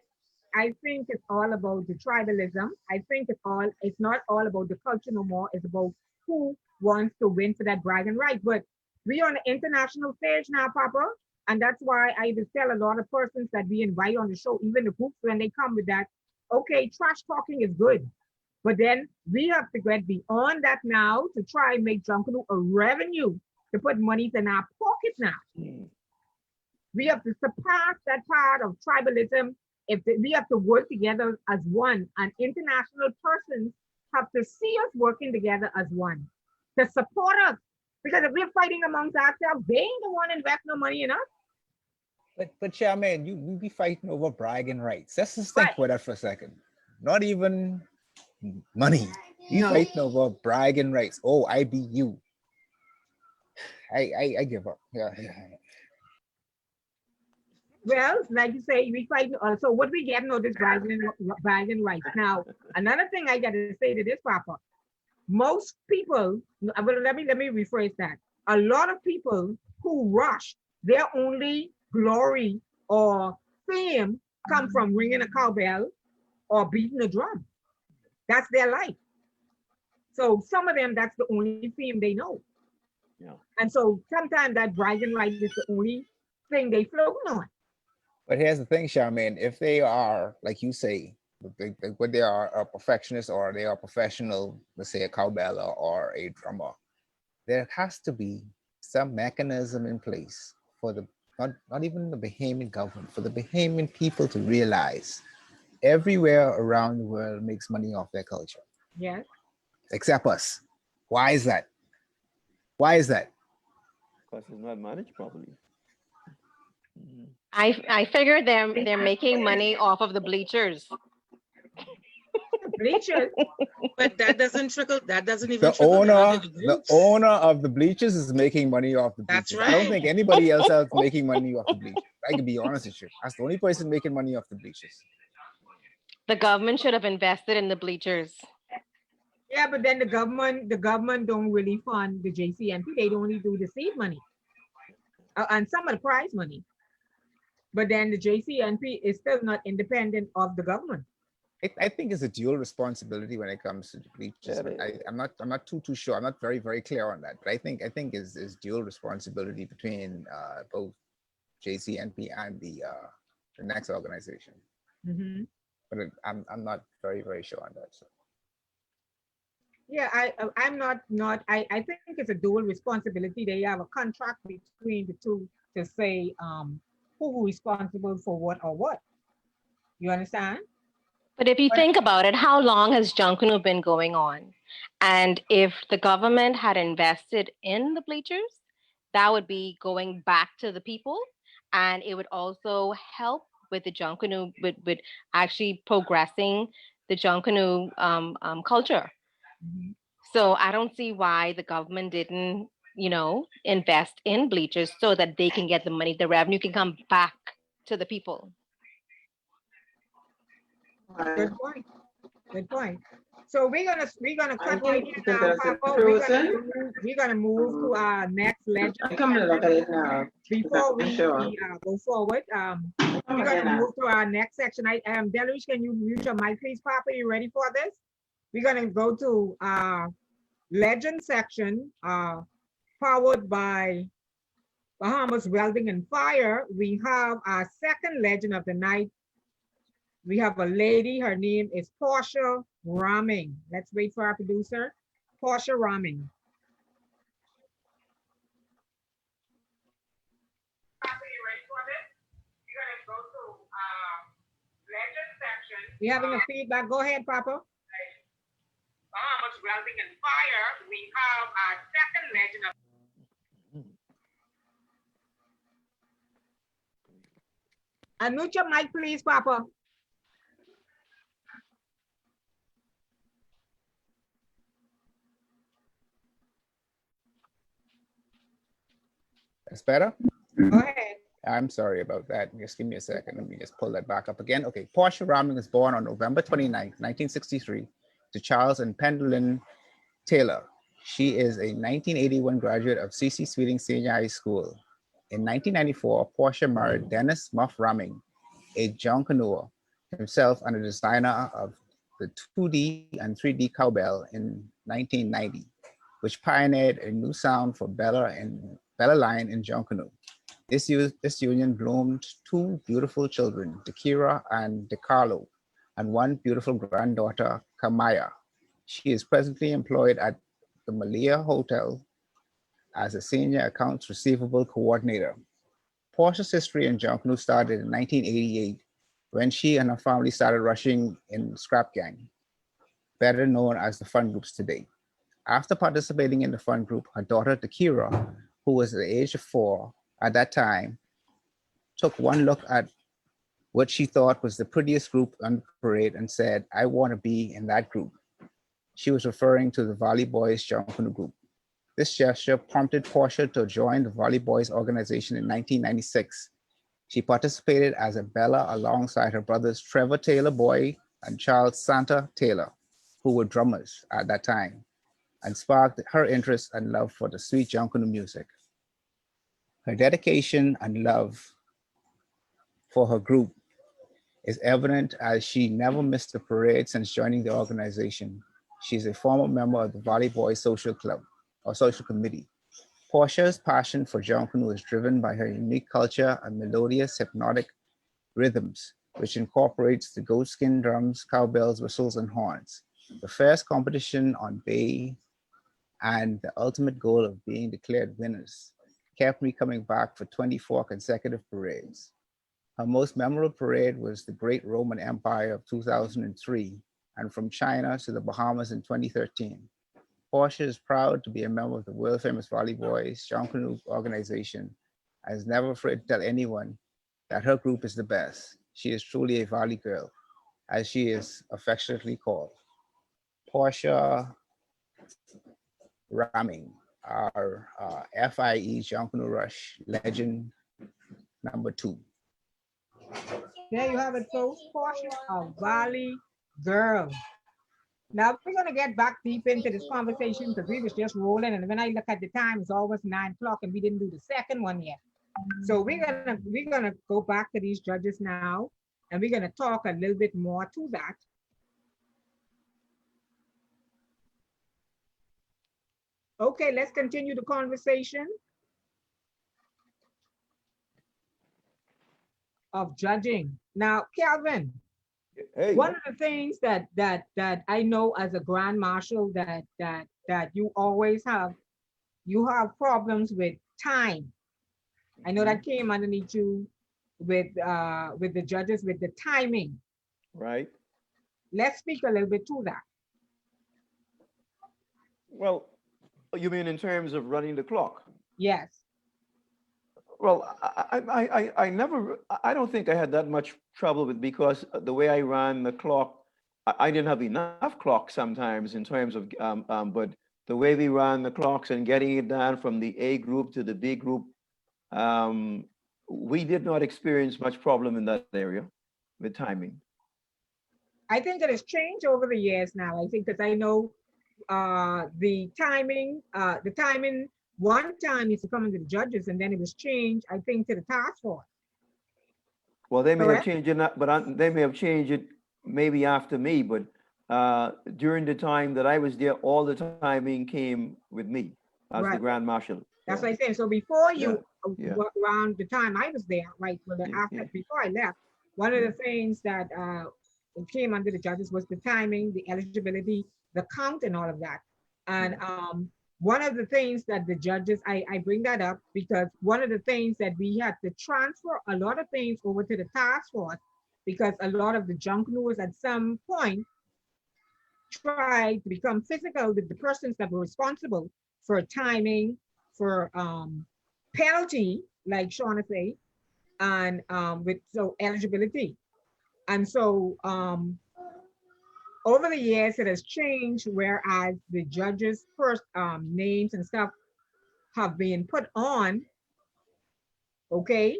S1: I think it's all about the tribalism. I think it's not all about the culture no more. It's about who wants to win for that bragging right. But we on the international stage now, Papa, and that's why I just tell a lot of persons that we invite on the show, even the groups, when they come with that, okay, trash talking is good. But then we have to get beyond that now to try and make Junkanoo a revenue to put money in our pocket now. We have to surpass that part of tribalism. We have to work together as one, and international persons have to see us working together as one to support us. Because if we're fighting amongst ourselves, they ain't the one invest no money in us.
S4: But Charmaine, you be fighting over bragging rights. Let's just think about that for a second. Not even money. You fighting over bragging rights. Oh, I be you. I give up. Yeah.
S1: Well, like you say, we fight. So what we get notice bragging rights. Now, another thing I got to say to this, Papa. Most people, let me rephrase that. A lot of people who rush, their only glory or fame come from ringing a cowbell or beating a drum. That's their life. So some of them, that's the only fame they know.
S13: Yeah. And
S1: so sometimes that bragging right is the only thing they float on.
S4: But here's the thing, Charmaine, if they are, like you say, when they are a perfectionist or they are professional, let's say a cowbeller or a drummer, there has to be some mechanism in place for not even the Bahamian government, for the Bahamian people to realize everywhere around the world makes money off their culture.
S1: Yes.
S4: Except us. Why is that? Why is that?
S13: Because it's not managed properly.
S8: I figure they're making money off of the bleachers.
S1: Bleachers.
S7: But that doesn't trickle. That doesn't even
S4: The
S7: trickle down to the
S4: the
S7: groups.
S4: owner of the bleachers is making money off the
S7: That's
S4: bleachers. I don't
S7: right.
S4: think anybody else is making money off the bleachers. I can be honest with you. That's the only person making money off the bleachers.
S8: The government should have invested in the bleachers.
S1: Yeah, but then the government don't really fund the JCNP. They only do the seed money and some of the prize money. But then the JCNP is still not independent of the government.
S4: I think it's a dual responsibility when it comes to the bleachers.
S13: Yeah,
S4: But I'm not too sure. I'm not very clear on that. But I think is dual responsibility between both JCNP and the next organization.
S1: Mm-hmm.
S4: But I'm not very sure on that. So.
S1: Yeah, I'm not I think it's a dual responsibility. They have a contract between the two to say who is responsible for what or what. You understand?
S8: But if you think about it, how long has Junkanoo been going on? And if the government had invested in the bleachers, that would be going back to the people, and it would also help with the Junkanoo, with actually progressing the Junkanoo culture.
S1: Mhm.
S8: So I don't see why the government didn't, invest in bleachers so that they can get the money, the revenue can come back to the people.
S1: Good point. Good point. So we're gonna
S3: I
S1: cut right
S3: think
S1: here
S3: because
S1: now,
S3: there's a
S1: Papa.
S3: person.
S1: We're gonna move to our next legend.
S3: I come to look at it now.
S1: Before
S3: I'm sure.
S1: we go forward,
S3: Come
S1: we're
S3: again
S1: gonna
S3: now.
S1: move to our next section. Deluge, can you mute your mic, please, Papa? You ready for this? We're gonna go to legend section, powered by Bahamas Welding and Fire. We have our second legend of the night. We have a lady, her name is Portia Raming. Let's wait for our producer, Portia Raming. We're having a feedback. Go ahead, Papa. Bahamas Welding and Fire. We have our second legend of unmute your mic, please, Papa.
S4: That's better?
S1: Go ahead.
S4: I'm sorry about that. Just give me a second. Let me just pull that back up again. Okay, Portia Raming was born on November 29, 1963, to Charles and Pendleton Taylor. She is a 1981 graduate of C.C. Sweeting Senior High School. In 1994, Portia married Dennis Muff Raming, a Junkanoo, himself and a designer of the 2D and 3D cowbell in 1990, which pioneered a new sound for Bella line in Junkanoo. This union bloomed two beautiful children, Dakira and DeCarlo, and one beautiful granddaughter, Kamaya. She is presently employed at the Malia Hotel as a senior accounts receivable coordinator. Portia's history in Junkanoo started in 1988 when she and her family started rushing in Scrap Gang, better known as the Fun Groups today. After participating in the Fun Group, her daughter, Dakira, who was at the age of 4 at that time, took one look at what she thought was the prettiest group on the parade and said, I want to be in that group. She was referring to the Valley Boys Junkanoo group. This gesture prompted Portia to join the Valley Boys organization in 1996. She participated as a Bella alongside her brothers Trevor Taylor Boy and Charles Santa Taylor, who were drummers at that time, and sparked her interest and love for the sweet Junkanoo music. Her dedication and love for her group is evident as she never missed a parade since joining the organization. She is a former member of the Valley Boys Social Club or Social Committee. Portia's passion for Junkanoo is driven by her unique culture and melodious hypnotic rhythms, which incorporates the goatskin drums, cowbells, whistles, and horns. The first competition on Bay and the ultimate goal of being declared winners kept me coming back for 24 consecutive parades. Her most memorable parade was the Great Roman Empire of 2003 and from China to the Bahamas in 2013. Portia is proud to be a member of the world famous Valley Boys Junkanoo organization and is never afraid to tell anyone that her group is the best. She is truly a Valley girl, as she is affectionately called. Portia Ramming, our FIE Junkanoo Rush Legend #2.
S1: There you have it, folks. Portia, a Valley girl. Now we're gonna get back deep into this conversation because we was just rolling, and when I look at the time, it's almost 9 o'clock, and we didn't do the second one yet. So we're gonna go back to these judges now, and we're gonna talk a little bit more to that. Okay, let's continue the conversation of judging. Now, Calvin,
S13: Hey.
S1: one of the things that I know as a grand marshal that you always have, you have problems with time. I know that came underneath you with the judges with the timing.
S13: Right.
S1: Let's speak a little bit to that.
S13: Well, you mean in terms of running the clock?
S1: Yes.
S13: Well, I never, I don't think I had that much trouble with, because the way I ran the clock, I didn't have enough clock sometimes in terms of, but the way we ran the clocks and getting it down from the A group to the B group, we did not experience much problem in that area with timing.
S1: I think it has changed over the years now. I think because I know the timing one time used to come into the judges, and then it was changed, I think, to the task force.
S13: Well, they may
S1: Correct?
S13: have changed it, but they may have changed it maybe after me, but during the time that I was there, all the timing came with me as the
S1: Right.
S13: Grand Marshal.
S1: That's what I'm saying. So before you,
S13: Yeah.
S1: around the time I was there, right, before I left, one of the things that came under the judges was the timing, the eligibility, the count, and all of that. And one of the things that the judges, I bring that up because one of the things that we had to transfer a lot of things over to the task force, because a lot of the Junkanooers at some point tried to become physical with the persons that were responsible for timing, for penalty, like Shauna said, and with so eligibility. And so over the years, it has changed, whereas the judges' first names and stuff have been put on. Okay,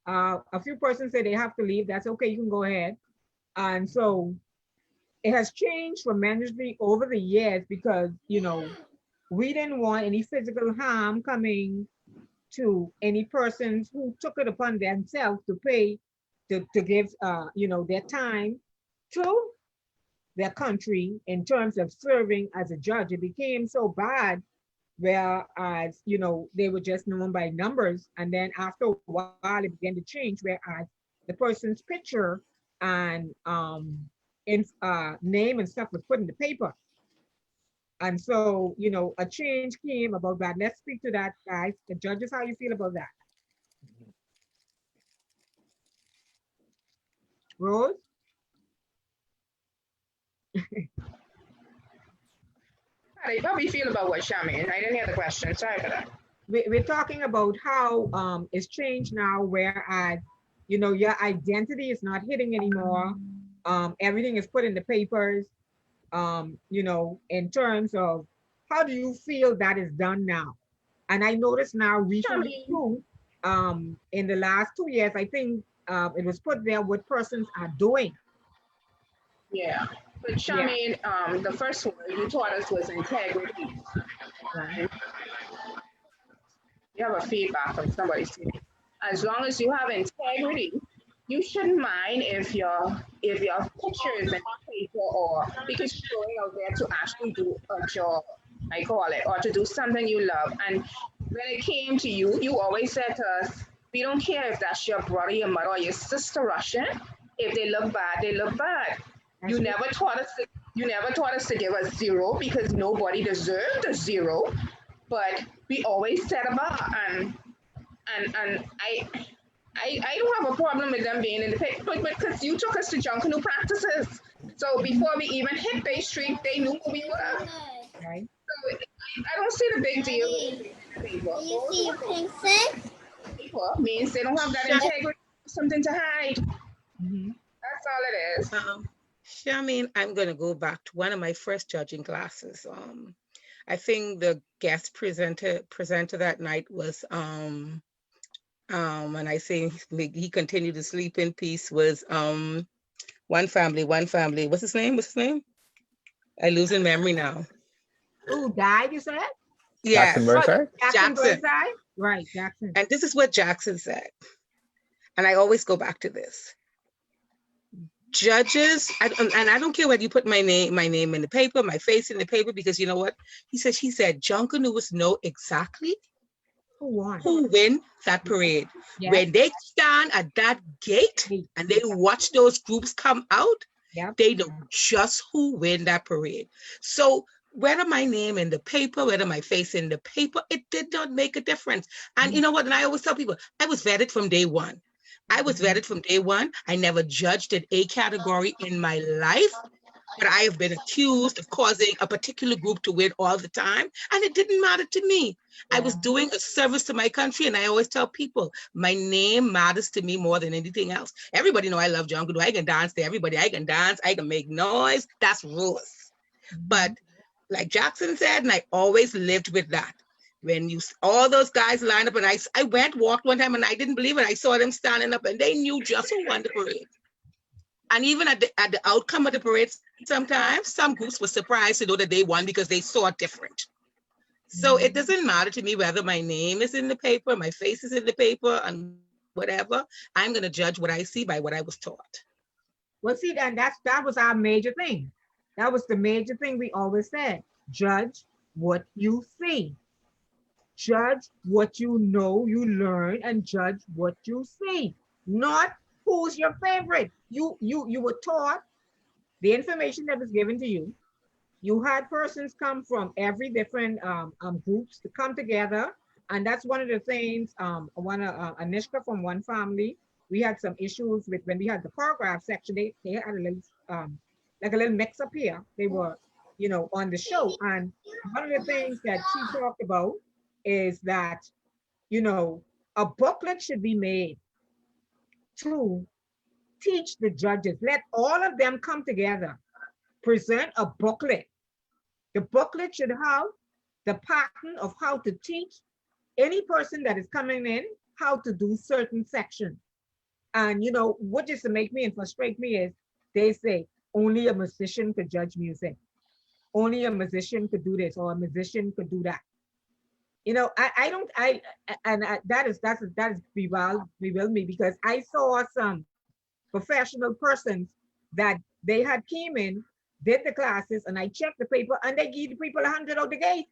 S1: a few persons say they have to leave. That's okay, you can go ahead. And so it has changed tremendously over the years because, you know, we didn't want any physical harm coming to any persons who took it upon themselves to pay, to give, you know, their time to their country in terms of serving as a judge. It became so bad, whereas, you know, they were just known by numbers. And then after a while, it began to change, whereas the person's picture and name and stuff was put in the paper. And so, you know, a change came about that. Let's speak to that, guys. The judges, how you feel about that? Rose?
S3: How do you feel about what, Charmaine? I didn't hear the question. Sorry for that.
S1: We're talking about how it's changed now, whereas, you know, your identity is not hitting anymore. Everything is put in the papers. You know, in terms of how do you feel that is done now? And I noticed now recently too, in the last 2 years, I think it was put there what persons are doing.
S3: Yeah, but Charmaine, the first word you taught us was integrity. Right? You have a feedback from somebody saying, as long as you have integrity, you shouldn't mind if your picture is in the paper, or because you're going out there to actually do a job, I call it, or to do something you love. And when it came to you, you always said to us, we don't care if that's your brother, your mother, or your sister Russian. If they look bad, they look bad. You never taught us to give a 0 because nobody deserved a 0. But we always set a bar, and I don't have a problem with them being in the pit, but because you took us to Junkanoo practices. So before we even hit Bay Street, they knew who we were.
S1: Right.
S3: So I don't see the big deal.
S5: You see your princess?
S3: Paper means they don't have that integrity, something to hide.
S1: Mm-hmm.
S3: That's all it is.
S7: Charmaine, I'm going to go back to one of my first judging classes. I think the guest presenter that night was, and I say he continued to sleep in peace, was One Family. What's his name? I lose in memory now.
S1: Who died, you said?
S7: Yes.
S4: Jackson Burnside?
S1: Jackson
S7: Jackson.
S1: Burnside? Right, Jackson.
S7: And this is what Jackson said. And I always go back to this. Judges, and I don't care whether you put my name in the paper, my face in the paper, because you know what? She said, Junkanooers know exactly who win that parade.
S1: Yes.
S7: When they stand at that gate and they watch those groups come out, they know just who win that parade. So whether my name in the paper, whether my face in the paper, it did not make a difference. And you know what? And I always tell people, I was vetted from day one. I never judged an A category in my life, but I have been accused of causing a particular group to win all the time, and it didn't matter to me. I was doing a service to my country, and I always tell people, my name matters to me more than anything else. Everybody know I love Junkanoo. I can dance to everybody. I can dance. I can make noise. That's rules. But like Jackson said, and I always lived with that. When all those guys lined up, and I walked one time, and I didn't believe it. I saw them standing up, and they knew just who won the parade. And even at the outcome of the parade, sometimes some groups were surprised to know that they won because they saw it different. So it doesn't matter to me whether my name is in the paper, my face is in the paper, and whatever. I'm going to judge what I see by what I was taught.
S1: Well, see, that was our major thing. That was the major thing we always said. Judge what you see. Judge what you know, you learn, and judge what you see. Not who's your favorite. You were taught the information that was given to you. You had persons come from every different groups to come together. And that's one of the things, Anishka from One Family, we had some issues with when we had the paragraph section, they had a little, like a little mix up here. They were, on the show. And one of the things that she talked about is that, a booklet should be made to teach the judges. Let all of them come together, present a booklet. The booklet should have the pattern of how to teach any person that is coming in how to do certain sections. And what used to make me and frustrate me is they say only a musician could judge music. Only a musician could do this, or a musician could do that. That is bewildered me, because I saw some professional persons that they had came in, did the classes, and I checked the paper, and they give the people 100 out the gate.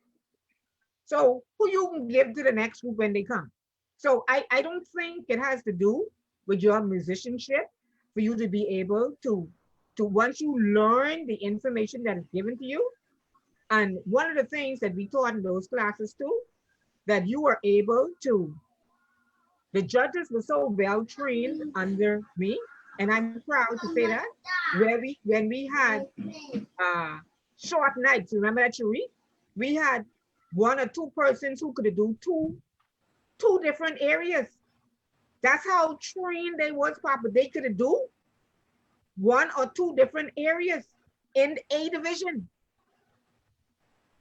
S1: So who you can give to the next group when they come? So I don't think it has to do with your musicianship for you to be able to once you learn the information that is given to you. And one of the things that we taught in those classes too, that you were able to, the judges were so well trained under me, and I'm proud to say that, when we had short nights, remember that, Cherie? We had one or two persons who could do two different areas. That's how trained they was, Papa. They could do one or two different areas in A division.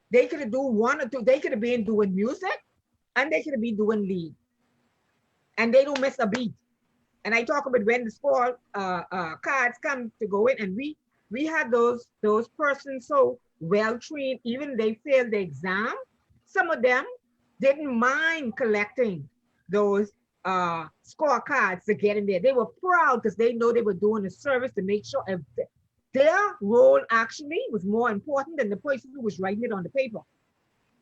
S1: They could do one or two. They could have been doing music, and they could have been doing lead, and they don't miss a beat. And I talk about when the score cards come to go in, and we had those persons so well trained, even they failed the exam. Some of them didn't mind collecting those scorecards to get in there. They were proud because they know they were doing a service to make sure their role actually was more important than the person who was writing it on the paper.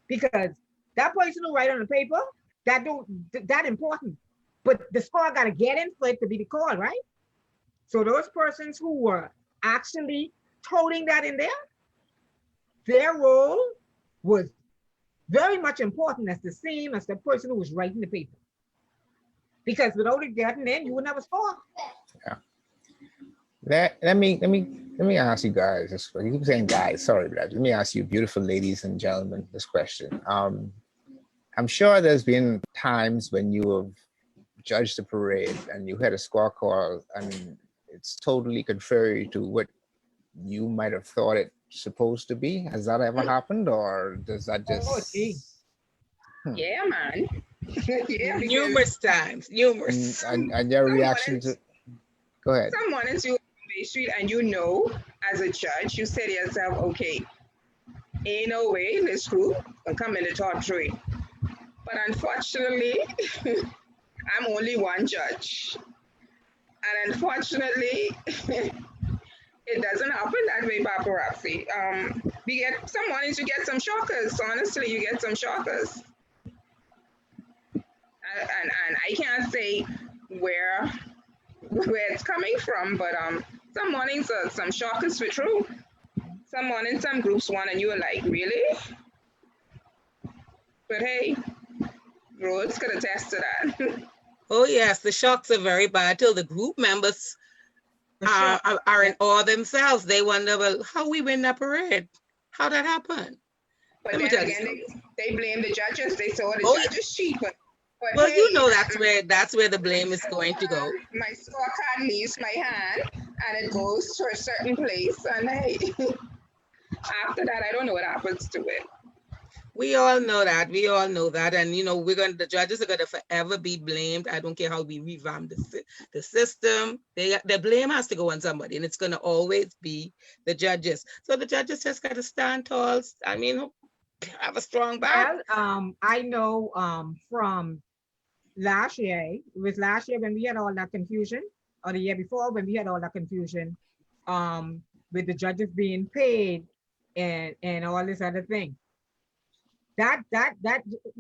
S1: Because that person who write on the paper, that important. But the score got to get in for it to be the call, right? So those persons who were actually toting that in there, their role was very much important as the same as the person who was writing the paper. Because without it getting in, you would never score.
S4: Yeah. Let me ask you guys this. You keep saying guys, sorry, but let me ask you, beautiful ladies and gentlemen, this question. I'm sure there's been times when you have judged the parade and you had a score call and it's totally contrary to what you might have thought it supposed to be? Has that ever happened, or does that
S1: Oh, gee.
S4: just?
S3: Yeah, man. Yeah, because
S7: Numerous times, numerous.
S4: And your reaction to? Go ahead.
S3: some mornings you on Bay Street and you know, as a judge, you say to yourself, okay, ain't no way this group can come in the top three. But unfortunately, I'm only one judge. And unfortunately, it doesn't happen that way, paparazzi. We get some mornings you get some shockers. Honestly, you get some shockers. And I can't say where it's coming from, but some mornings some shockers for true. Some mornings some groups won and you were like, really? But hey, Rose could attest to that.
S7: Oh yes, the shocks are very bad till the group members are in awe themselves. They wonder, well, how we win that parade? How that happened?
S3: But
S7: Let me
S3: then
S7: tell you
S3: again, they blame the judges. They saw the
S7: Oh, yeah.
S3: judges cheat. But
S7: Well,
S3: hey,
S7: you know that's where the blame is going to go.
S3: my scorecard leaves my hand and it goes to a certain place. And hey, after that, I don't know what happens to it.
S7: We all know that. We all know that. And, you know, the judges are going to forever be blamed. I don't care how we revamp the system. The blame has to go on somebody, and it's going to always be the judges. So the judges just got to stand tall. I mean, have a strong back.
S1: Well, I know from last year, it was last year when we had all that confusion, or the year before when we had all that confusion, with the judges being paid and all this other thing. That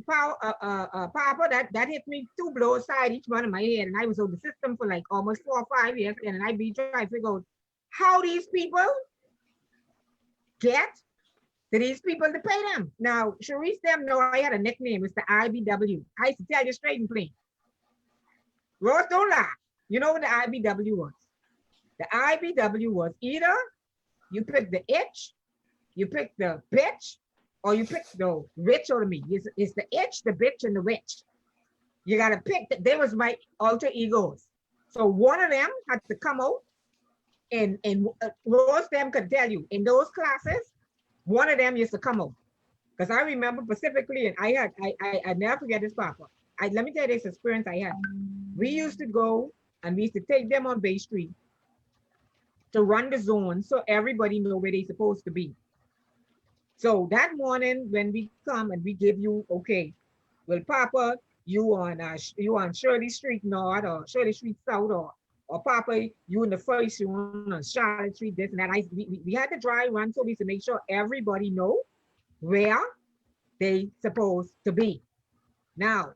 S1: Papa, that hit me 2 blows side each one in my head, and I was on the system for like almost 4 or 5 years, and I be trying to figure out how these people get to these people to pay them. Now, Sharice them know I had a nickname. It's the IBW. I used to tell you straight and plain. Rose, don't laugh. You know what the IBW was? The IBW was either you pick the itch, you pick the bitch, or you pick the rich or the me. It's the itch, the bitch, and the witch. You got to pick. They was my alter egos. So one of them had to come out, and Rose them could tell you, in those classes, one of them used to come out. Because I remember specifically, and I never forget this, Papa. Let me tell you this experience I had. We used to go, and we used to take them on Bay Street to run the zone so everybody know where they're supposed to be. So that morning when we come and we give you, okay, well, Papa, you on Shirley Street North or Shirley Street South, or Papa, you in the first, you on Charlotte Street, this and that. We had the dry run, so we used to make sure everybody know where they supposed to be. Now,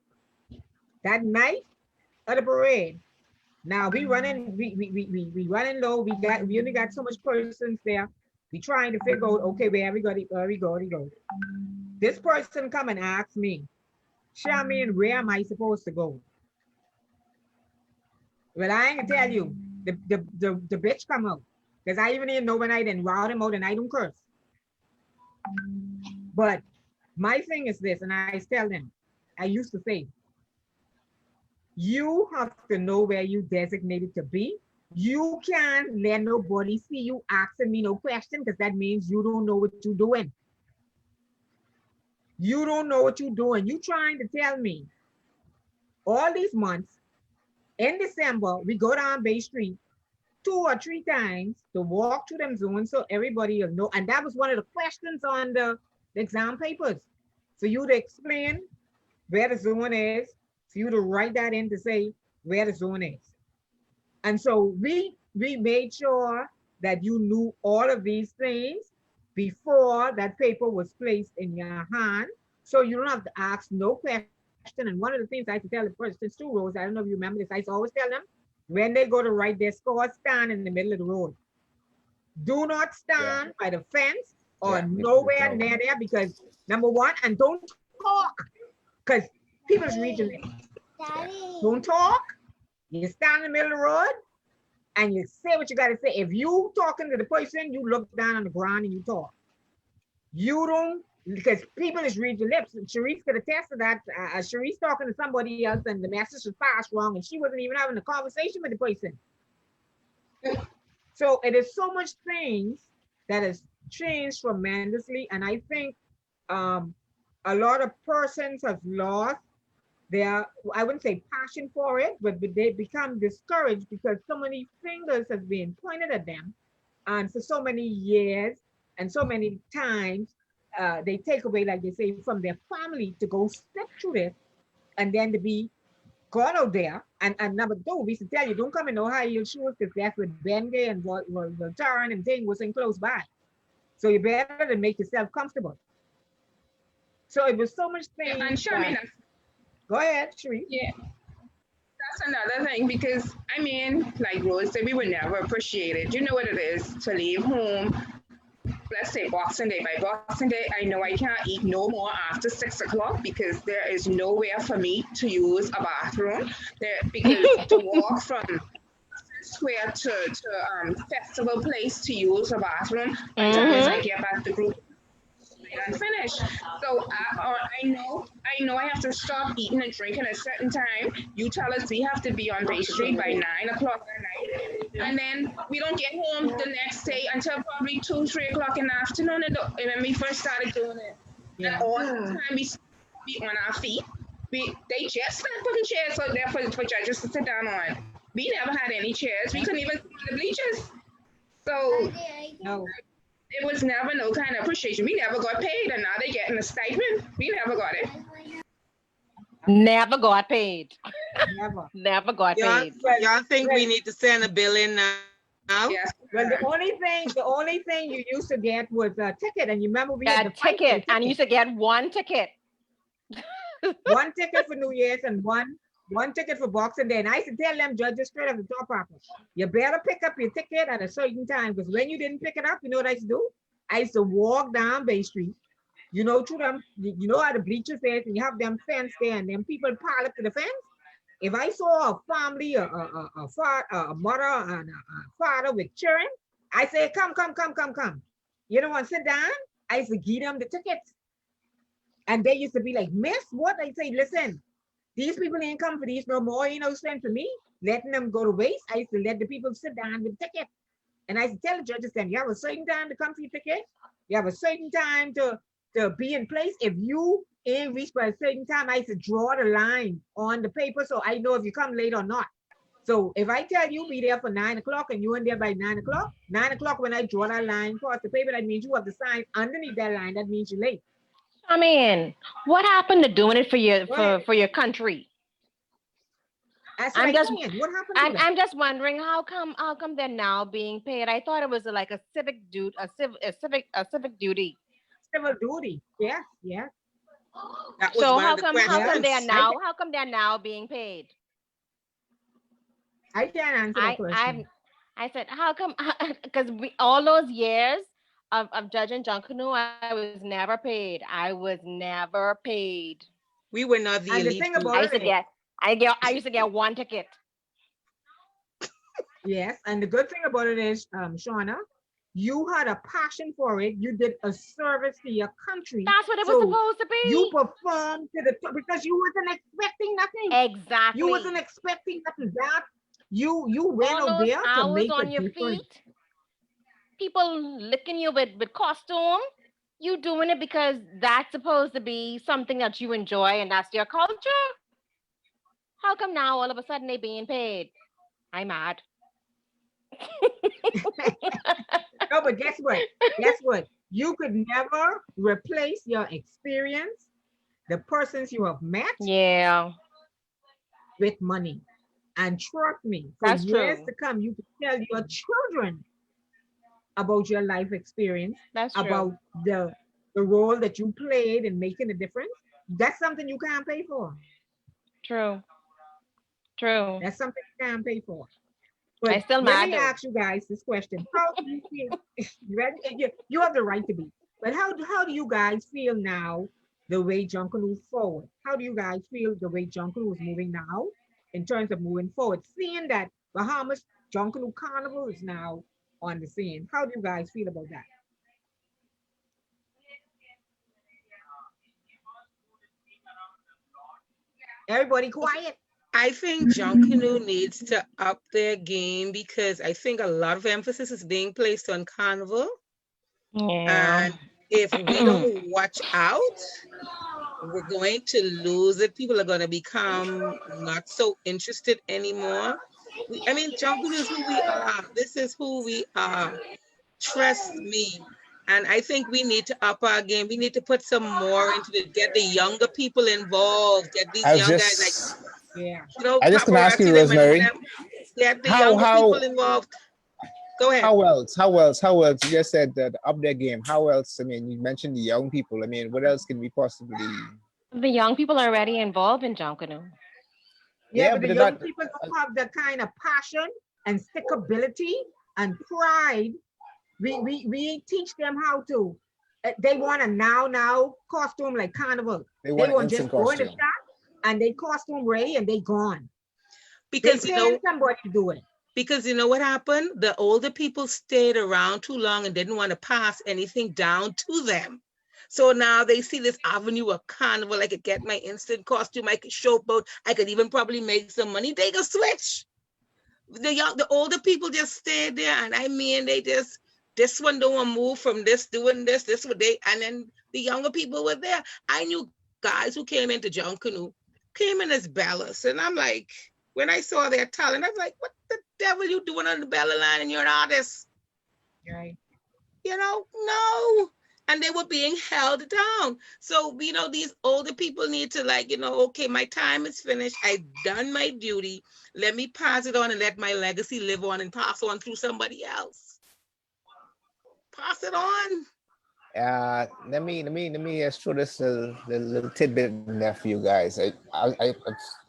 S1: that night of the parade, now we running low. We only got so much persons there. We trying to figure out, okay, where we go. This person come and ask me, Charmaine, where am I supposed to go? Well, I ain't gonna tell you. The bitch come out. Because I even didn't know when I didn't route him out and I don't curse. But my thing is this, and I tell them, I used to say, you have to know where you designated to be. You can't let nobody see you asking me no question, because that means you don't know what you're doing. You don't know what you're doing. You trying to tell me all these months in December, we go down Bay Street 2 or 3 times to walk through them zones so everybody will know. And that was one of the questions on the exam papers. For you to explain where the zone is, for you to write that in to say where the zone is. And so we made sure that you knew all of these things before that paper was placed in your hand. So you don't have to ask no question. And one of the things I used to tell the persons too, Rose, I don't know if you remember this, I used to always tell them, when they go to write their score, stand in the middle of the road. Do not stand by the fence or nowhere near there, because number one, and don't talk, because people's region, don't talk. You stand in the middle of the road and you say what you got to say. If you talking to the person, you look down on the ground and you talk. You don't, because people is read your lips. And Sharice could attest to that. Sharice talking to somebody else and the message was passed wrong and she wasn't even having a conversation with the person. So it is so much things that has changed tremendously. And I think a lot of persons have lost their, I wouldn't say passion for it, but they become discouraged because so many fingers have been pointed at them. And for so many years and so many times, they take away, like they say, from their family to go step through this and then to be gone out there. And number two, we should tell you, don't come in no high heel shoes because that's what Bengay and Voltaren and thing was in close by. So you better to make yourself comfortable. So it was so much things.
S3: And Charmaine,
S1: go ahead, Sheree.
S3: Yeah, that's another thing because I mean, like Rose said, we would never appreciate it. You know what it is to leave home. Let's say Boxing Day. By Boxing Day, I know I can't eat no more after 6 o'clock because there is nowhere for me to use a bathroom. Because to walk from square to festival place to use a bathroom, by the time I get back to group and finish. So I know I have to stop eating and drinking at a certain time. You tell us we have to be on Bay Street by 9 o'clock at night, and then we don't get home the next day until probably 2, 3 o'clock in the afternoon. And when we first started doing it, and all the time we be on our feet. They just started putting chairs out there for judges to sit down on. We never had any chairs. We couldn't even sit on the bleachers. So
S1: no.
S3: It was never no kind of appreciation. We never got paid, and now they getting a stipend. We never got it.
S8: Never got paid.
S1: Never.
S8: Never got
S7: Y'all,
S8: paid.
S7: y'all think we need to send a bill in now?
S3: Yes.
S1: Well, the only thing you used to get was a ticket, and you remember we had
S8: A ticket, and you used to get one ticket.
S1: One ticket for New Year's and one ticket for Boxing Day. And I used to tell them judges straight off the top of it, you better pick up your ticket at a certain time, because when you didn't pick it up, you know what I used to do? I used to walk down Bay Street, you know, through them, you know how the bleachers is, and you have them fence there, and then people pile up to the fence. If I saw a family, a mother and a father with children, I say, come. You don't want to sit down? I used to give them the tickets. And they used to be like, miss, what? I say, listen, these people ain't come for these no more, you know, spend for me, letting them go to waste. I used to let the people sit down with tickets. And I used to tell the judges, then you have a certain time to come for your ticket. You have a certain time to be in place. If you ain't reached by a certain time, I used to draw the line on the paper so I know if you come late or not. So if I tell you be there for 9 o'clock and you in there by 9 o'clock, 9 o'clock when I draw that line across the paper, that means you have to sign underneath that line. That means you're late.
S8: I mean, what happened to doing it for your country?
S1: I'm
S8: just wondering how come they're now being paid? I thought it was like a civic duty, a civic duty.
S1: Civil duty, yeah.
S8: So how come they're now being paid?
S1: I can't answer that question.
S8: I said, how come? Because all those years of judging Junkanoo, I was never paid.
S7: We were not the elite.
S8: I used to get one ticket.
S1: Yes, and the good thing about it is, Shauna, you had a passion for it. You did a service to your country.
S8: That's what it was supposed to be.
S1: You performed to the top because you wasn't expecting nothing.
S8: Exactly.
S1: You wasn't expecting nothing. That you went out there to make
S8: on
S1: a
S8: your
S1: difference.
S8: feet. People licking you with costume. You doing it because that's supposed to be something that you enjoy and that's your culture. How come now all of a sudden they being paid? I'm mad.
S1: No, but guess what? You could never replace your experience, the persons you have met, with money. And trust me, for years to come, you can tell your children about your life experience, about the role that you played in making a difference. That's something you can't pay for.
S8: True.
S1: That's something you can't pay for. But
S8: I still
S1: let me ask you guys this question. How do you feel? You ready? You have the right to be. But how do you guys feel now the way Junkanoo is forward? How do you guys feel the way Junkanoo is moving now in terms of moving forward? Seeing that Bahamas Junkanoo Carnival is now on the scene. How do you guys feel about that? Everybody quiet.
S7: I think Junkanoo needs to up their game because I think a lot of emphasis is being placed on Carnival.
S8: Yeah.
S7: And if we don't watch out, we're going to lose it. People are going to become not so interested anymore. I mean, Junkanoo is who we are. This is who we are. Trust me. And I think we need to up our game. We need to put some more into it. Get the younger people involved. Get these
S4: I was
S7: young guys, like,
S4: just,
S1: Yeah.
S7: you know,
S4: I just gonna ask you,
S7: paparazzi, them and
S4: Rosemary,
S7: them. Get the
S4: how
S7: younger people
S4: how
S7: involved. Go ahead.
S4: how else? You just said that up their game. How else? I mean, you mentioned the young people. I mean, what else can we possibly?
S8: The young people are already involved in Junkanoo.
S1: Yeah,
S4: Yeah,
S1: but
S4: but
S1: the
S4: they're
S1: young
S4: not.
S1: people don't have the kind of passion and stickability and pride. We teach them how to. They want a now costume like carnival.
S4: They
S1: They
S4: want an
S1: want just
S4: instant
S1: go in the
S4: costume.
S1: shop and they costume ready and they gone. They
S7: Because, you
S1: paying
S7: know,
S1: somebody to do it.
S7: because you know what happened? The older people stayed around too long and didn't want to pass anything down to them. So now they see this avenue of carnival. I could get my instant costume. I could showboat. I could even probably make some money. They could switch. The older people just stayed there, and I mean, they just, this one don't want to move from this, doing this what they, and then the younger people were there. I knew guys who came into Junkanoo, came in as bellas, and I'm like, when I saw their talent, I was like, what the devil you doing on the Bella line, and you're an artist?
S1: Right.
S7: You know, no. And they were being held down. So, you know, these older people need to, like, you know, okay, my time is finished. I've done my duty. Let me pass it on and let my legacy live on and pass on through somebody else. Pass it on.
S4: Let me just throw this little tidbit in there for you guys. I'm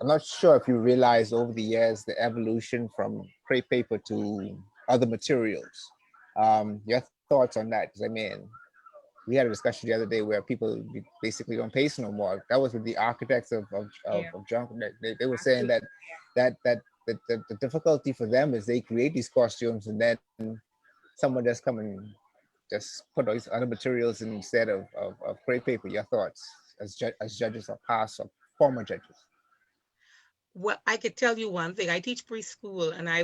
S4: not sure if you realize over the years the evolution from crepe paper to other materials. Your thoughts on that? Because I mean, we had a discussion the other day where people basically don't paste no more. That was with the architects of junk. They were saying that the difficulty for them is they create these costumes and then someone just come and just put those other materials instead of crepe paper. Your thoughts as judges or past or former judges?
S7: Well, I could tell you one thing. I teach preschool, and I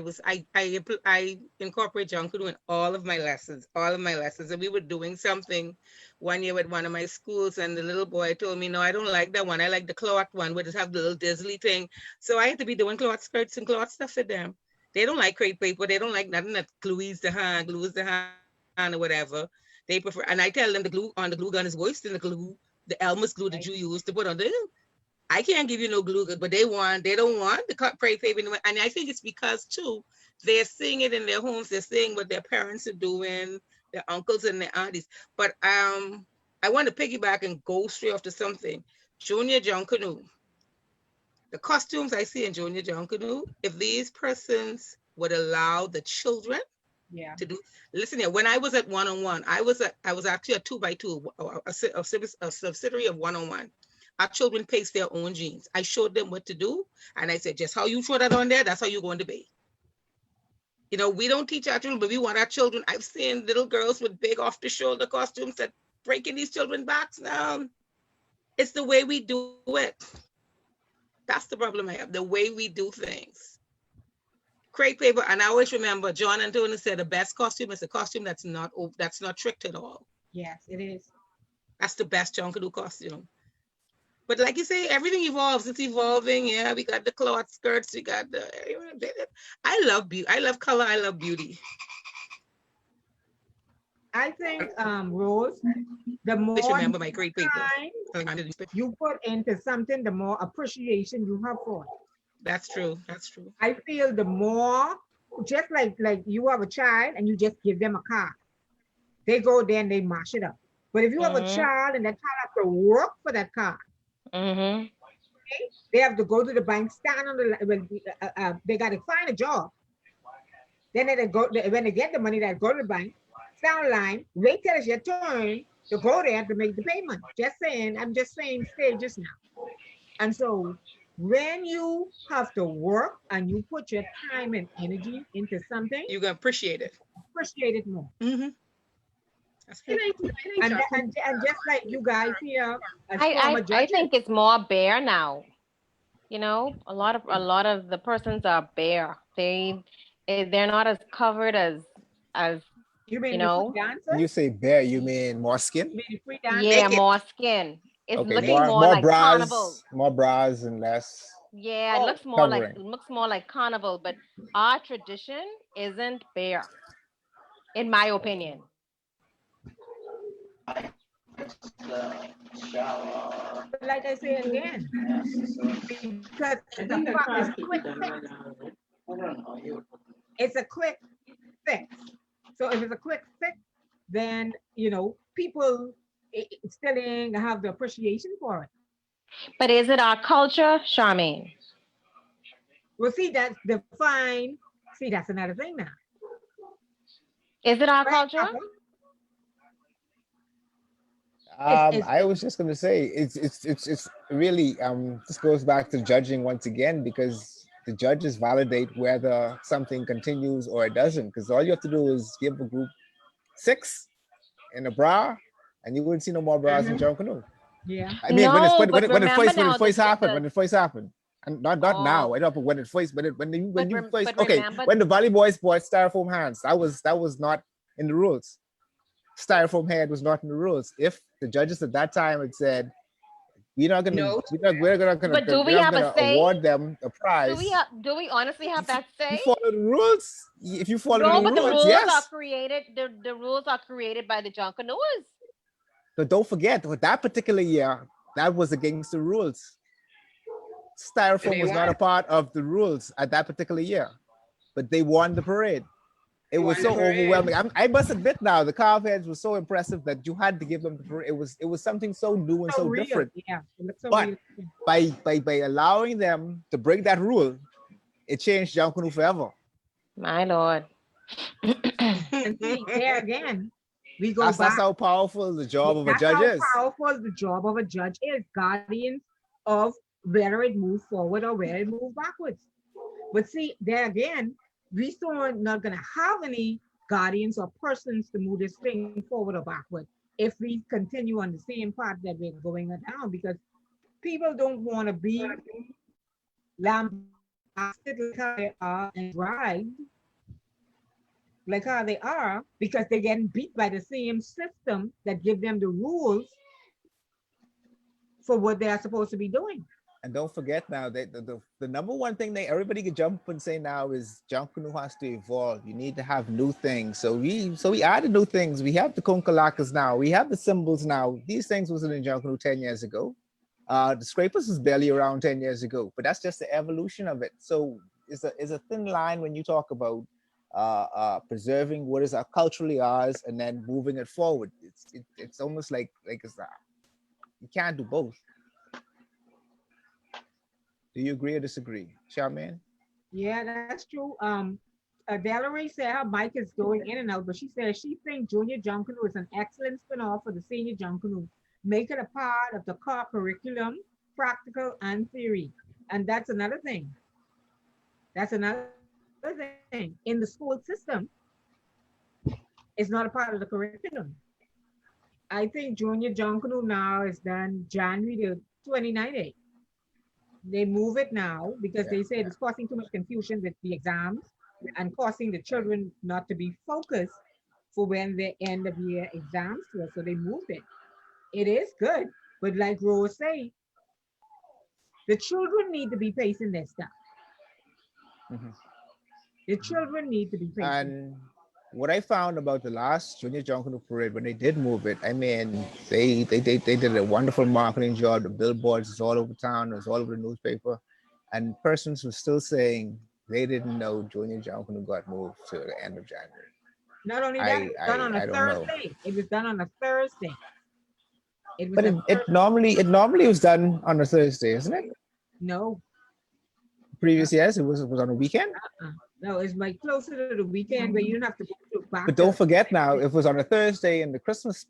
S7: incorporate Junkanoo in all of my lessons, And we were doing something one year with one of my schools, and the little boy told me, "No, I don't like that one. I like the cloth one, where it have the little dizzly thing." So I had to be doing cloth skirts and cloth stuff for them. They don't like crepe paper. They don't like nothing that glues the hand, or whatever. They prefer, and I tell them the glue on the glue gun is worse than the glue, the Elmer's glue that you use to put on the. I can't give you no glue, but they don't want the crepe paper. And I think it's because too, they're seeing it in their homes. They're seeing what their parents are doing, their uncles and their aunties. But I want to piggyback and go straight off to something. Junior Junkanoo. The costumes I see in Junior Junkanoo, if these persons would allow the children to do, listen here, when I was at 1-on-1, I was actually a 2x2, a subsidiary of 1-on-1. Our children paste their own jeans. I showed them what to do. And I said, just how you throw that on there, that's how you're going to be. You know, we don't teach our children, but we want our children. I've seen little girls with big off the shoulder costumes that breaking these children's backs down. It's the way we do it. That's the problem I have, the way we do things. Crepe paper, and I always remember John Antonio said the best costume is a costume that's not tricked at all.
S1: Yes, it is.
S7: That's the best Junkanoo costume. But like you say, everything evolves. It's evolving. Yeah, we got the cloth skirts. We got the. I love beauty. I love color. I love beauty.
S1: I think, Rose, the more
S7: Just remember my great people.
S1: time you put into something, the more appreciation you have for it.
S7: That's true. That's true.
S1: I feel the more, just like you have a child and you just give them a car, they go there and they mash it up. But if you have a child and that child has to work for that car, okay, they have to go to the bank, stand on the, they got to find a job. Then they go, when they get the money, they go to the bank, stand in line, wait till it's your turn to go there to make the payment. Just saying, I'm just saying stages now. And so when you have to work and you put your time and energy into something,
S7: you're going to appreciate it.
S1: Appreciate it more.
S7: That's good.
S1: And just like you guys here,
S8: I think it's more bare now. You know, a lot of the persons are bare. They're not as covered as
S1: You mean
S8: You
S1: the free
S8: know?
S4: When
S1: dancers?
S4: you say bare, you mean more skin?
S1: You mean the free dancers?
S8: Yeah,
S9: Naked.
S8: more skin. It's
S4: Okay,
S8: looking
S4: more
S8: more
S4: more
S8: like carnival.
S4: bras and less
S8: Yeah,
S1: Oh,
S4: covering.
S8: it looks more like carnival, but our tradition isn't bare, in my opinion.
S1: but like I say again, because it's a quick fix. It's a quick fix. So if it's a quick fix, then people still ain't have the appreciation for it.
S8: But is it our culture, Charmaine?
S1: Well, see, that's defined. See, that's another thing now.
S8: Is it our
S1: Right,
S8: culture?
S1: Papa? It's
S4: I was just gonna say it's really this goes back to judging once again because the judges validate whether something continues or it doesn't. Because all you have to do is give a group 6 in a bra, and you wouldn't see no more bras in Junkanoo.
S1: Yeah.
S4: I mean,
S8: No, but remember
S4: when it
S8: now
S4: first happened, and not now.
S8: oh,
S4: I don't know when it first, when you first,
S8: but
S4: okay,
S8: remember
S4: when the volleyball bought styrofoam hands, that was not in the rules. Styrofoam head was not in the rules. If the judges at that time had said,
S3: No.
S8: but do we
S4: we're not
S8: have a
S4: gonna
S8: say?
S4: award them a prize.
S8: Do we honestly have that
S4: You
S8: say?
S4: follow the rules. If you follow the
S8: No, but the
S4: rules,
S8: rules are
S4: yes.
S8: created, the rules are created by the Junkanooers.
S4: But don't forget, with that particular year, that was against the rules. Styrofoam
S3: They
S4: was not
S3: won.
S4: a part of the rules at that particular year, but they won the parade. It
S3: They
S4: was
S3: won the
S4: so
S3: parade.
S4: overwhelming. I must admit now, the carve heads were so impressive that you had to give them the parade. It was something so new and
S1: so
S4: so
S1: real.
S4: different.
S1: Yeah, it looks so
S4: But
S1: real.
S4: by allowing them to break that rule, it changed Junkanoo forever.
S8: My Lord.
S1: And see, there again, we go
S4: That's
S1: back.
S4: how powerful the job of a
S1: That's
S4: judge
S1: how
S4: is.
S1: powerful the job of a judge is, guardians of whether it moves forward or whether it moves backwards. But see, there again, we still not going to have any guardians or persons to move this thing forward or backward if we continue on the same path that we're going down, because people don't want to be lambasted like how they are and dragged like how they are because they're getting beat by the same system that give them the rules for what they are supposed to be doing.
S4: And don't forget now that the number one thing that everybody can jump up and say now is Junkanoo has to evolve. You need to have new things. So we added new things. We have the kunkalakas now. We have the symbols now. These things wasn't in Junkanoo 10 years ago. The scrapers was barely around 10 years ago, but that's just the evolution of it. So it's a thin line when you talk about preserving what is culturally ours and then moving it forward. It's almost like it's you can't do both. Do you agree or disagree, Charmaine?
S1: Yeah, that's true. Valerie said her mic is going in and out, but she says she thinks Junior Junkanoo is an excellent spin-off for the Senior Junkanoo. Make it a part of the core curriculum, practical and theory. And that's another thing. That's another thing. In the school system, it's not a part of the curriculum. I think Junior Junkanoo now is done January the 29th. They move it now because they said it's causing too much confusion with the exams and causing the children not to be focused for when the end of year exams were. So they moved it. It is good, but like Rose say, the children need to be facing their stuff. The children need to be facing.
S4: And what I found about the last Junior Junkanoo parade when they did move it, I mean, they did a wonderful marketing job. The billboards is all over town, it was all over the newspaper, and persons were still saying they didn't know Junior Junkanoo got moved to the end of January.
S1: Not only that, it was done on a Thursday. It was done on a Thursday.
S4: But it normally was done on a Thursday, isn't it?
S1: No.
S4: Previous years it was on a weekend.
S1: No, it's like closer to the weekend where you don't have to go to back.
S4: But don't forget now, if it was on a Thursday in the Christmas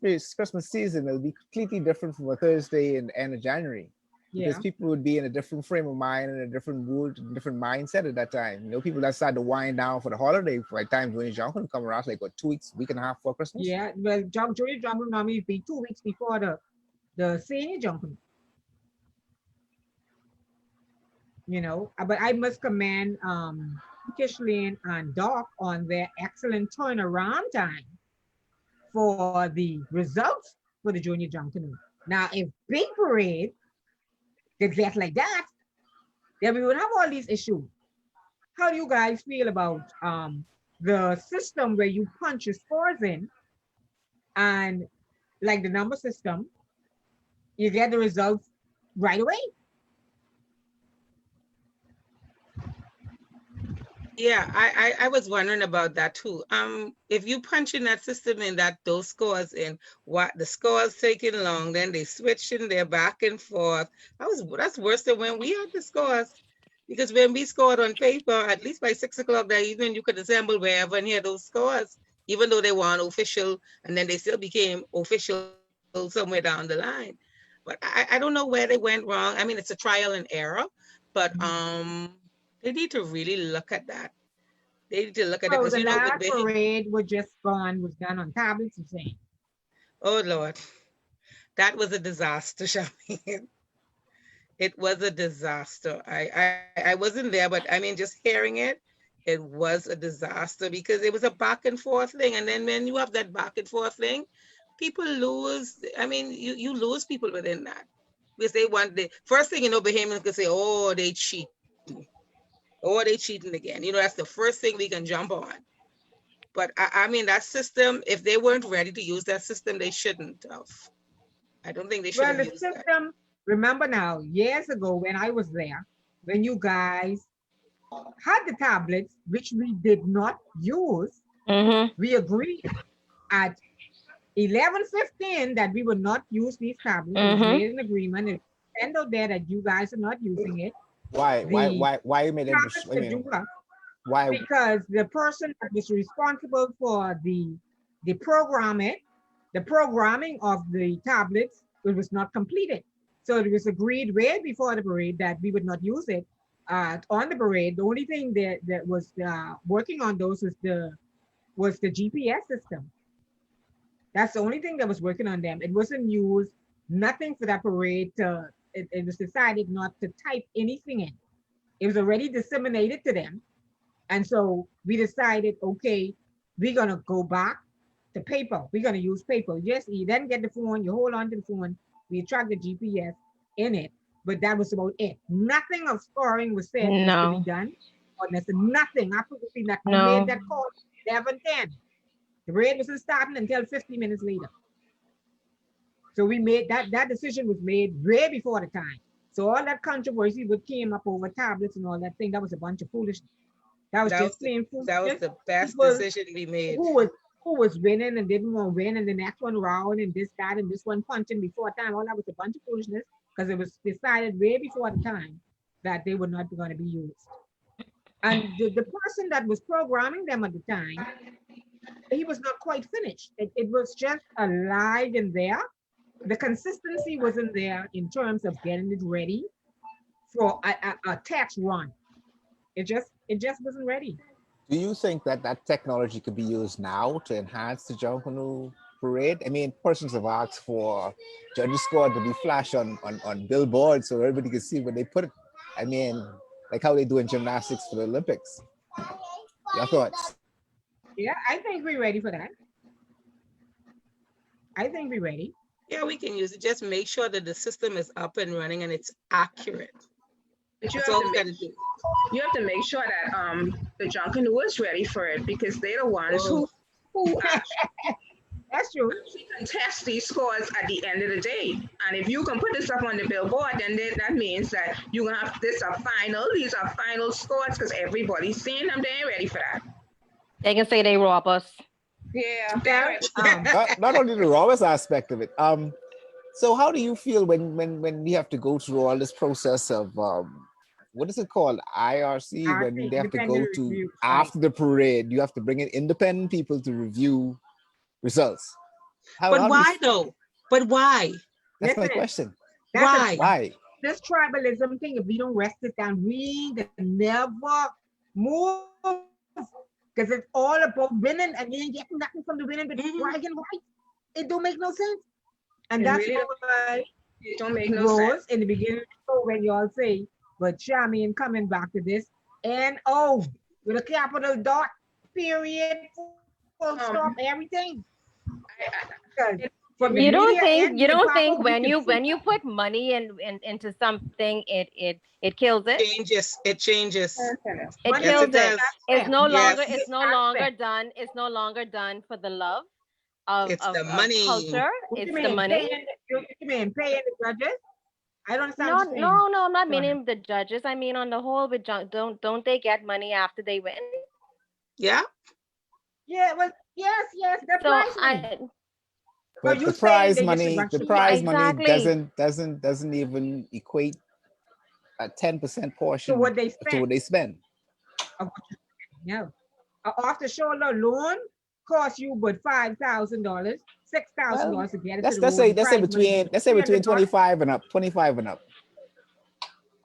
S4: season, it'll be completely different from a Thursday in the end of January. Because people would be in a different frame of mind and a different mood, different mindset at that time. You know, people that started to wind down for the holiday by the time Junior Junkanoo come around, like what, 2 weeks, week and a half before Christmas?
S1: Yeah, well, Junior Junkanoo normally be 2 weeks before the Senior Junkanoo. You know, but I must commend Kishlane and Doc on their excellent turnaround time for the results for the junior Junkanoo. Now, if big parade gets left like that, then we would have all these issues. How do you guys feel about the system where you punch your scores in and like the number system, you get the results right away?
S7: Yeah, I was wondering about that too. If you punch in that system in that those scores in, what the scores taking long, then they switch in there back and forth. That's worse than when we had the scores. Because when we scored on paper, at least by 6 o'clock that evening, you could assemble wherever and hear those scores, even though they weren't official, and then they still became official somewhere down the line. But I don't know where they went wrong. I mean, it's a trial and error, but they need to really look at that. They need to look at it
S1: So
S7: because
S1: the
S7: you know,
S1: last parade was done on tablets, you're saying?
S7: oh Lord, that was a disaster, Charmaine. It was a disaster. I wasn't there, but I mean, just hearing it, it was a disaster because it was a back and forth thing. And then when you have that back and forth thing, people lose. I mean, you lose people within that because they want the first thing, you know, Bahamians could say, oh, they cheat. Oh, they cheating again. You know, that's the first thing we can jump on. But I mean, that system, if they weren't ready to use that system, they shouldn't have. I don't think they should
S1: Well,
S7: have
S1: the
S7: used
S1: system,
S7: that.
S1: remember now, years ago when I was there, when you guys had the tablets, which we did not use, we agreed at 11:15 that we would not use these tablets. It was made an agreement. It end out there that you guys are not using it.
S4: Why you made it?
S1: Tablets could do us.
S4: Why?
S1: Because the person that was responsible for the programming of the tablets, it was not completed. So it was agreed way before the parade that we would not use it on the parade. The only thing that was working on those was the GPS system. That's the only thing that was working on them. It wasn't used, nothing for that parade. It was decided not to type anything in. It was already disseminated to them. And so we decided, okay, we're going to go back to paper. We're going to use paper. Yes, you then get the phone, you hold on to the phone, we track the GPS in it, but that was about it. Nothing of scoring was said was to be done. Or nothing, absolutely nothing. We made that call 11:10. The parade wasn't starting until 50 minutes later. So we made that decision was made way before the time. So all that controversy that came up over tablets and all that thing, that was a bunch of foolishness. That was just plain foolishness.
S7: That was the best
S1: People
S7: decision we made.
S1: Who was winning and didn't want to win, and the next one round and this, that, and this one punching before time. All that was a bunch of foolishness because it was decided way before the time that they were not going to be used. And the person that was programming them at the time, he was not quite finished. It was just a lie in there. The consistency wasn't there in terms of getting it ready for a test run. It just wasn't ready.
S4: Do you think that technology could be used now to enhance the Junkanoo parade? I mean, persons have asked for judges' score to be flashed on billboards so everybody can see when they put it. I mean, like how they do in gymnastics for the Olympics. Your thoughts?
S1: Yeah, I think we're ready for that. I think we're ready.
S7: Yeah, we can use it. Just make sure that the system is up and running and it's accurate.
S3: But you
S7: That's all we gotta do.
S3: You have to make sure that the Junkanoo is ready for it because they're the ones who
S1: that's true.
S3: Contest these scores at the end of the day. And if you can put this up on the billboard, then that means that you're gonna have these are final scores because everybody's seeing them, they ain't ready for that.
S8: They can say they rob us.
S3: Yeah.
S4: Not only the rawest aspect of it. So how do you feel when we have to go through all this process of what is it called? IRC, when they have to go to after the parade, you have to bring in independent people to review results.
S7: But why though? But why?
S4: That's my question.
S7: Why?
S1: This tribalism thing, if we don't rest it down, we can never move. Because it's all about winning and you ain't getting nothing from the winning, but bragging rights. It don't make no sense. And that's
S3: really
S1: why
S3: it don't make no sense.
S1: In the beginning, when y'all say, but Charmaine coming back to this, N-O with a capital dot, period, full stop, everything. From the
S8: You don't
S1: media
S8: think
S1: end,
S8: you
S1: me and
S8: don't
S1: Papa,
S8: think
S1: we
S8: when
S1: can
S8: you
S1: see
S8: when you put money into something, it kills it.
S7: Changes. It changes.
S8: It
S1: money
S7: Yes,
S8: kills
S7: it
S1: is
S8: it.
S7: does.
S1: not
S8: It's
S1: spent.
S8: no
S7: Yes,
S8: longer
S1: Money
S8: it's
S1: is
S8: no
S1: not
S8: longer
S1: spent.
S8: done. It's no longer done for the love of
S7: it's the
S8: of
S7: money.
S8: culture.
S1: What you
S8: It's the
S1: mean
S8: money.
S1: paying? You mean paying the judges? I don't understand
S8: No,
S1: what you're saying,
S8: no, I'm not
S1: Donna.
S8: meaning the judges. I mean on the whole, with don't they get money after they win?
S7: Yeah.
S1: Yeah, well, yes, the
S8: So
S1: prize money.
S8: I
S1: So
S4: But
S1: you saying they just run
S4: the
S1: through
S8: yeah,
S4: prize money
S8: exactly.
S4: doesn't even equate a 10%
S1: to
S4: portion
S1: what they
S4: to
S1: spent?
S4: what they spend.
S1: Of what you spend. No, off the shoulder loan costs you but $5,000,
S4: Well,
S1: $6,000 to get it to the road. The
S4: let's say
S1: prize money
S4: between
S1: is $300.
S4: 25 and up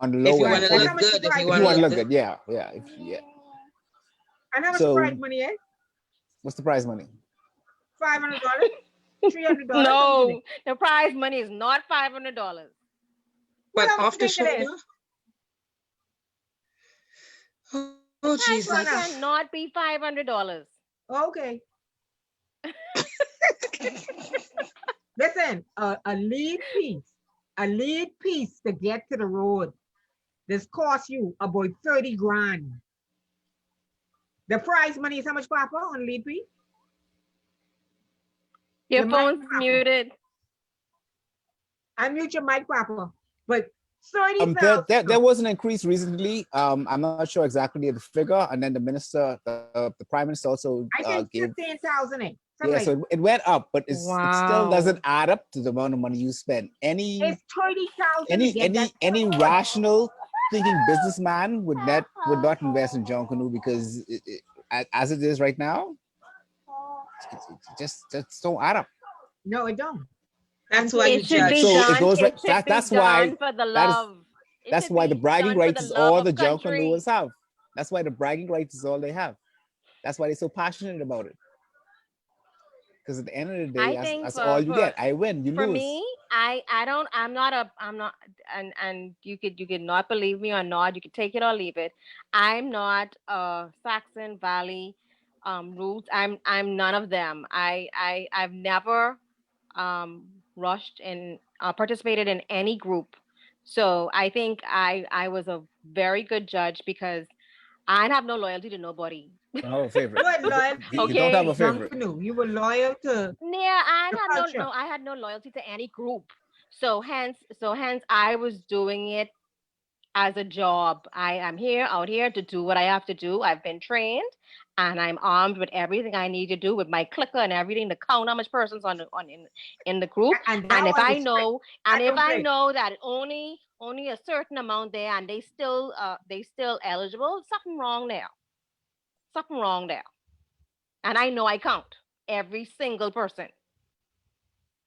S4: on the
S7: If
S4: low
S7: you
S4: end
S7: want
S1: Right.
S7: to
S1: And
S4: for
S1: how
S7: look
S1: much the
S7: good, if
S1: prize
S7: you
S4: if you
S7: want to
S1: money
S4: want to
S1: is?
S7: look
S4: look
S7: good.
S4: good. Yeah. Yeah.
S1: And how much the prize
S4: So
S1: money is?
S4: what's the prize money?
S1: $500, $300. How much it is?
S8: No, the prize money is not $500.
S1: What
S7: But
S1: how much
S7: off
S1: you
S7: the
S1: think it
S7: shoulder.
S1: is?
S7: Oh,
S8: Prize money
S7: Jesus.
S8: cannot be $500.
S1: Okay. Listen, a lead piece to get to the road, this costs you about 30 grand. The prize money is how much, Papa, on lead piece?
S8: Your
S1: The mic,
S8: phone's
S1: Papa.
S8: muted.
S1: Unmute your mic, Papa. But 30,000.
S4: There was an increase recently. I'm not sure exactly the figure, and then the minister, the prime minister also
S1: I think
S4: gave.
S1: 15,000.
S4: Yeah, so it went up, but it still doesn't
S8: Wow.
S4: add up to the amount of money you spend.
S1: It's 30,000 to get that to the road.
S4: Rational thinking businessman would not invest in Junkanoo because as it is right now, it just don't add up.
S1: No, it don't.
S7: That's why you
S8: It should
S7: judge.
S8: be
S4: So it
S8: done.
S4: goes right.
S8: It should be
S4: That's why
S8: done for the
S4: that is
S8: love. It
S4: that's
S8: should
S4: why the
S8: be
S4: bragging
S8: done for
S4: rights
S8: the
S4: is
S8: love
S4: all
S8: of
S4: the
S8: country.
S4: Junkanooers have. That's why the bragging rights is all they have. That's why they're so passionate about it. Because at the end of the day,
S8: I think
S4: that's all you get. I win, you
S8: for
S4: lose.
S8: me, I'm not and you could not believe me or not, you could take it or leave it. I'm not Saxon Valley roots. I'm none of them. I've never rushed and participated in any group. So I think I was a very good judge because I have no loyalty to nobody.
S4: You don't have a favorite.
S1: You had loyalty
S4: You don't have
S8: Okay.
S4: a favorite.
S1: Junkanoo. You were loyal to
S8: Yeah, I
S1: the
S8: had
S1: culture.
S8: I had no loyalty to any group. So hence I was doing it as a job. I am here out here to do what I have to do. I've been trained and I'm armed with everything I need to do with my clicker and everything to count how much persons in the group.
S1: And that
S8: And if
S1: was
S8: I
S1: the
S8: know
S1: I don't
S8: I
S1: play.
S8: know that only a certain amount there and they still eligible, something wrong there. Something wrong there. And I know I count every single person.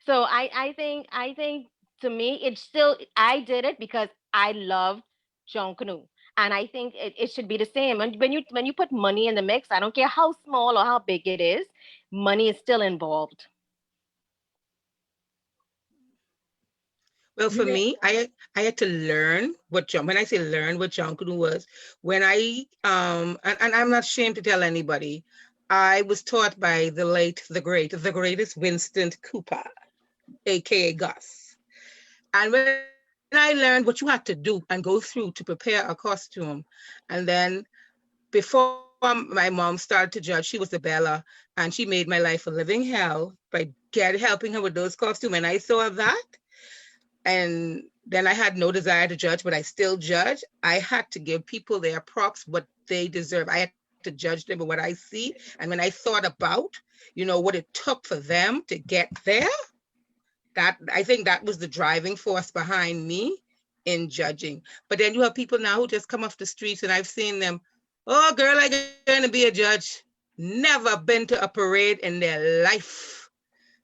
S8: So I think to me it's still I did it because I loved Junkanoo. And I think it should be the same. And when you put money in the mix, I don't care how small or how big it is, money is still involved.
S7: Well, for me, I had to learn what when I say learn what Junkanoo was, when I and I'm not ashamed to tell anybody, I was taught by the late, the greatest Winston Cooper, aka Gus. And when I learned what you had to do and go through to prepare a costume, and then before my mom started to judge, she was a Bella, and she made my life a living hell by helping her with those costumes. And I saw that. And then I had no desire to judge, but I still judge. I had to give people their props, what they deserve. I had to judge them by what I see. And when I thought about, what it took for them to get there, that I think that was the driving force behind me in judging. But then you have people now who just come off the streets, and I've seen them, oh, girl, I'm going to be a judge. Never been to a parade in their life.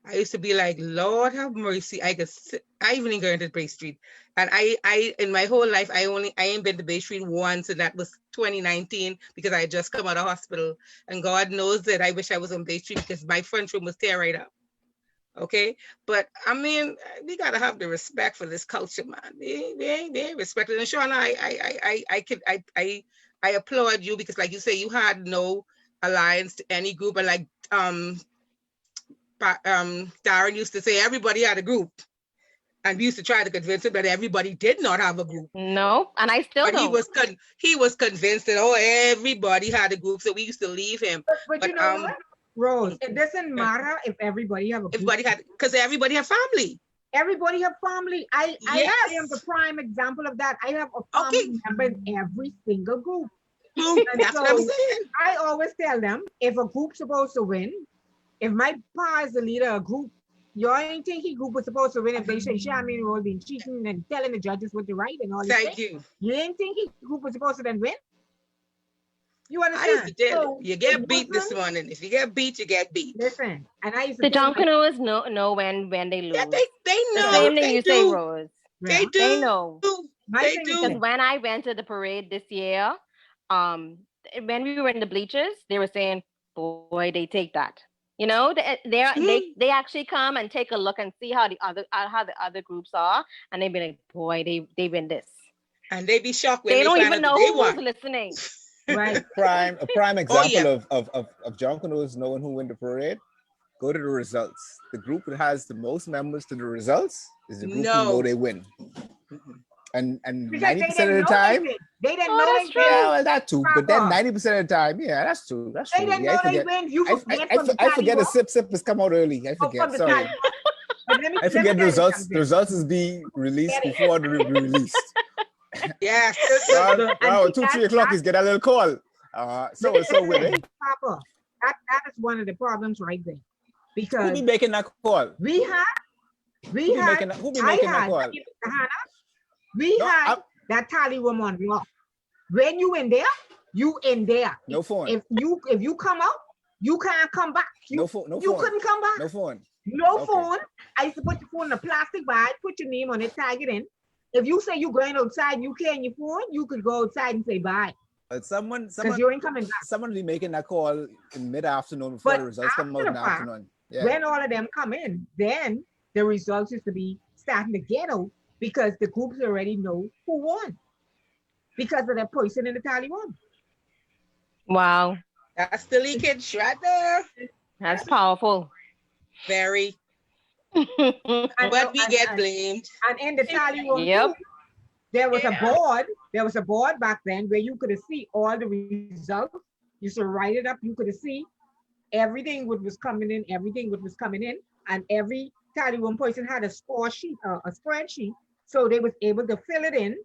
S7: I used to be like, Lord have mercy. I even didn't go into Bay Street. And I in my whole life, I ain't been to Bay Street once, and that was 2019 because I had just come out of hospital. And God knows that I wish I was on Bay Street because my front room was tear right up. Okay. But I mean, we gotta have the respect for this culture, man. They respect it. And Shauna, I applaud you because like you say, you had no alliance to any group, and like Darren used to say everybody had a group. And we used to try to convince him that everybody did not have a group.
S8: No, and I still
S7: But
S8: don't.
S7: he was convinced that, oh, everybody had a group, so we used to leave him.
S1: But you know what, Rose, it doesn't matter if everybody have a group.
S7: Because everybody have family.
S1: Everybody have family. I am the prime example of that. I have a family member in every single group.
S7: That's what I'm saying.
S1: I always tell them, if a group's supposed to win, if my pa is the leader of a group, you ain't think he group was supposed to win if they say Charmaine all been cheating and telling the judges what to write and all this.
S7: Thank you.
S1: You ain't think he group was supposed to then win? You
S7: I
S1: understand?
S7: used to tell you, you get beat this morning. If you get beat, you get beat.
S1: Listen, and I used to
S8: The Junkanooers know when they lose.
S7: Yeah, they know.
S8: The same thing
S7: They
S8: you
S7: do.
S8: say, Rose.
S7: They do.
S8: They know.
S7: They do.
S8: Because when I went to the parade this year, when we were in the bleachers, they were saying, "Boy, they take that." You know, they actually come and take a look and see how the other groups are, and they be like, "Boy, they win this."
S7: And they be shocked when
S8: they don't
S7: find
S8: even
S7: out
S8: know
S7: they
S8: who's
S7: won.
S8: listening.
S1: Right.
S4: A prime example of Junkanoo's knowing who win the parade. Go to the results. The group that has the most members to the results is the group who know they win. And 90% of the time,
S1: they didn't know they win.
S4: Yeah, well, that too. But then 90% of the time, yeah, that's true. That's true.
S1: They didn't know they win. You forget
S4: I forget the sip has come out early. I forget. Sorry. I forget the results. The results is being released before the released.
S7: Yes.
S4: Wow, 2-3 o'clock is get a little call. So with it.
S1: Papa, that is one of the problems right there. Because
S4: who be making that call?
S1: We had
S4: who be making that call?
S1: We had that tally room on lock. When you in there, you in there.
S4: No phone.
S1: If you come out, you can't come back.
S4: No phone.
S1: You couldn't come back.
S4: No phone.
S1: No phone. I used to put your phone in a plastic bag, put your name on it, tag it in. If you say you're going outside, you carry your phone, you could go outside and say bye.
S4: But someone
S1: you ain't coming back.
S4: Someone will be making that call in mid-afternoon before the results come out in the afternoon. Yeah.
S1: When all of them come in, then the results used to be starting to get out because the groups already know who won because of that person in the tally room.
S8: Wow.
S7: That's the leakage right there.
S8: That's powerful.
S7: Very. But we get blamed.
S1: And in the tally room, too, there was a board. There was a board back then where you could see all the results. You should write it up. You could see everything what was coming in, and every tally room person had a score sheet, a spreadsheet, so they was able to fill it in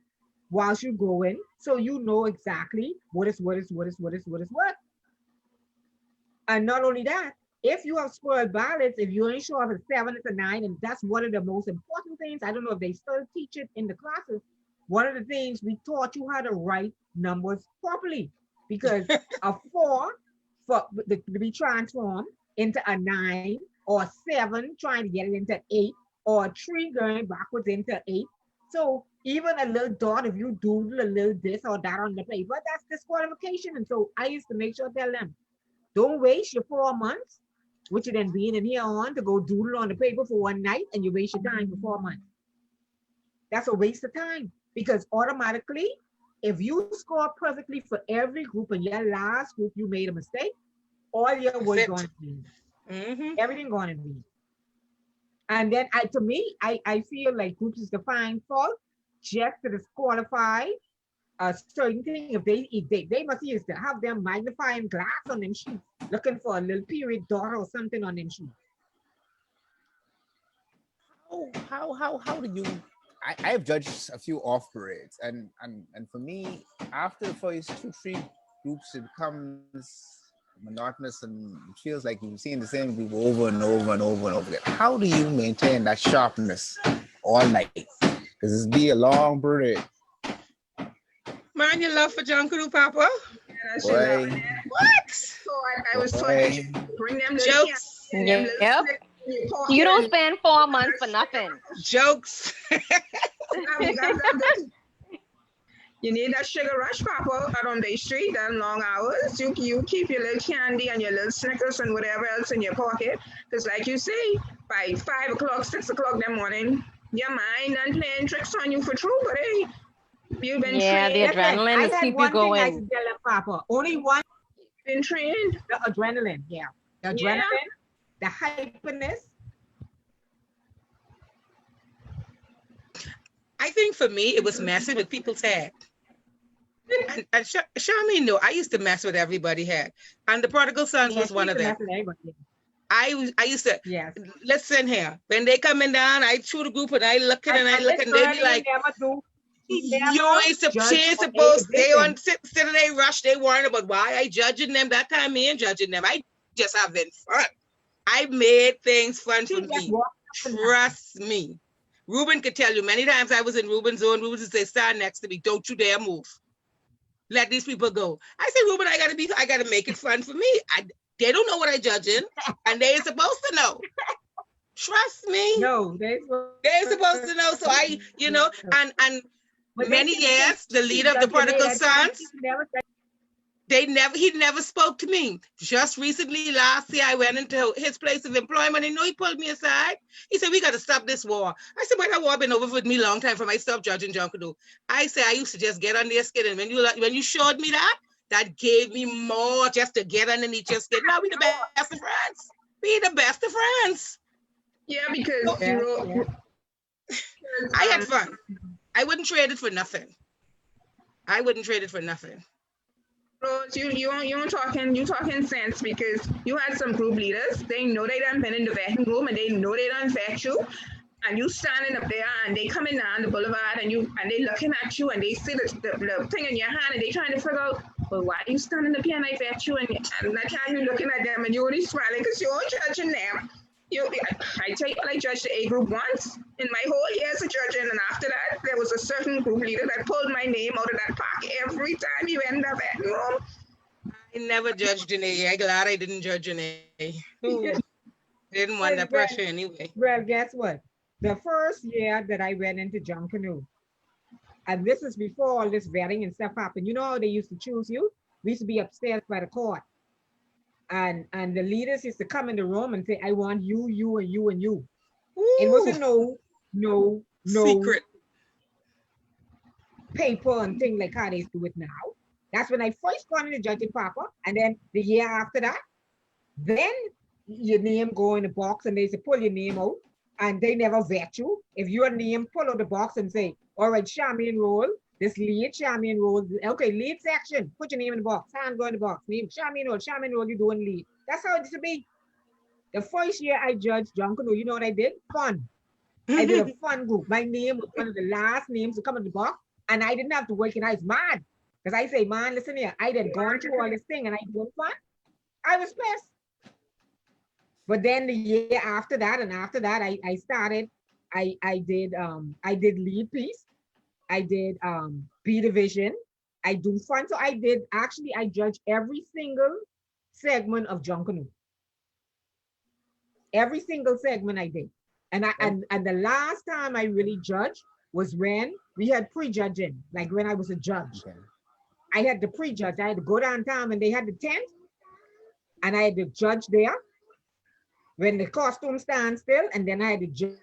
S1: whilst you go in, so you know exactly what is what. And not only that, if you have spoiled ballots, if you ain't sure if it's 7, it's a 9, and that's one of the most important things. I don't know if they still teach it in the classes. One of the things we taught you how to write numbers properly, because a 4 to be transformed into a 9, or 7 trying to get it into 8, or a 3 going backwards into 8. So even a little dot, if you doodle a little this or that on the paper, that's disqualification. And so I used to make sure I tell them, don't waste your 4 months, which you then being in here on to go doodle on the paper for one night, and you waste your time for 4 months. That's a waste of time, because automatically, if you score perfectly for every group and your last group you made a mistake, all your work going to be everything going to be. And then I feel like groups is to find fault just to disqualify a certain thing. If they must use to have them magnifying glass on them sheets, looking for a little period dot or something on them sheets.
S4: How do you? I have judged a few off parades, and for me, after the first 2-3 groups, it becomes monotonous and it feels like you've seen the same group over and over and over and over again. How do you maintain that sharpness all night? Because it's be a long parade.
S7: Man, your love for Junkanoo, Papa.
S3: What? So I was trying to bring them jokes.
S8: Yep. You don't spend 4 months for nothing.
S7: Jokes.
S3: You need that sugar rush, Papa, out on the street, and long hours. You keep your little candy and your little Snickers and whatever else in your pocket. Because like you say, by 5 o'clock, 6 o'clock in the morning, your mind and playing tricks on you for true. But hey, you've been trained.
S8: The adrenaline is keep you going.
S1: I tell Papa, only one
S3: been trained.
S1: The adrenaline, the adrenaline. the hyperness?
S7: I think for me, it was messing with people's head. And Charmaine, no, I used to mess with everybody's head. And the Prodigal Sons was one of them. I used to,
S1: yes.
S7: Listen here. When they coming down, I threw the group and I look and I look and they be like, you ain't supposed, they on sit and they rush, they worrying about why I judging them. That time me and judging them. I just having fun. I made things fun for me. Trust me. Ruben could tell you many times I was in Ruben's zone. Ruben would say, stand next to me. Don't you dare move. Let these people go. I say, Ruben, I gotta make it fun for me. They don't know what I judging, and they ain't supposed to know. Trust me.
S1: No,
S7: they're supposed to know. So I, and many years, the leader of the Prodigal Sons, he never spoke to me. Just recently, last year, I went into his place of employment, and he pulled me aside. He said, we got to stop this war. I said, but that war been over with me a long time from I stopped judging Junkanoo. I said, I used to just get on their skin, and when you showed me that gave me more just to get underneath your skin. Now we the best of friends. We the best of friends.
S3: Yeah, because
S7: I had fun. I wouldn't trade it for nothing.
S3: Rose, you talking sense, because you had some group leaders. They know they done been in the vetting room and they know they done vet you. And you standing up there and they coming down the boulevard and they looking at you and they see the thing in your hand and they trying to figure out, well, why are you standing up here and I vet you? And that time you looking at them and you only smiling because you're judging them. I tell you, I judged the A group once in my whole years of judging, and after that, there was a certain group leader that pulled my name out of that park every time you end up at room.
S7: I never judged an A. I'm glad I didn't judge an A. Didn't want that pressure anyway.
S1: Well, guess what? The first year that I went into Junkanoo, and this is before all this vetting and stuff happened. You know how they used to choose you? We used to be upstairs by the court. And the leaders used to come in the room and say, I want you, you, and you, and you. Ooh. It wasn't no secret paper and thing like how they do it now. That's when I first got into judging Papa. And then the year after that, then your name go in the box and they say, pull your name out. And they never vet you. If your name pull out the box and say, all right, Charmaine roll. This lead, Charmaine roll. Okay, lead section. Put your name in the box. Hand go in the box. Name Charmaine roll, you doing lead. That's how it used to be. The first year I judged Junkanoo, you know what I did? Fun. I did a fun group. My name was one of the last names to come in the box. And I didn't have to work, and I was mad. Because I say, man, listen here, I did gone through all this thing and I did fun. I was pissed. But then the year after that, and after that, I started, I did lead piece. I did B division. I do fun. So I judge every single segment of Junkanoo. Every single segment I did. And the last time I really judged was when we had pre-judging, like when I was a judge. Okay. I had the pre-judge. I had to go downtown and they had the tent. And I had to judge there when the costume stands still. And then I had to judge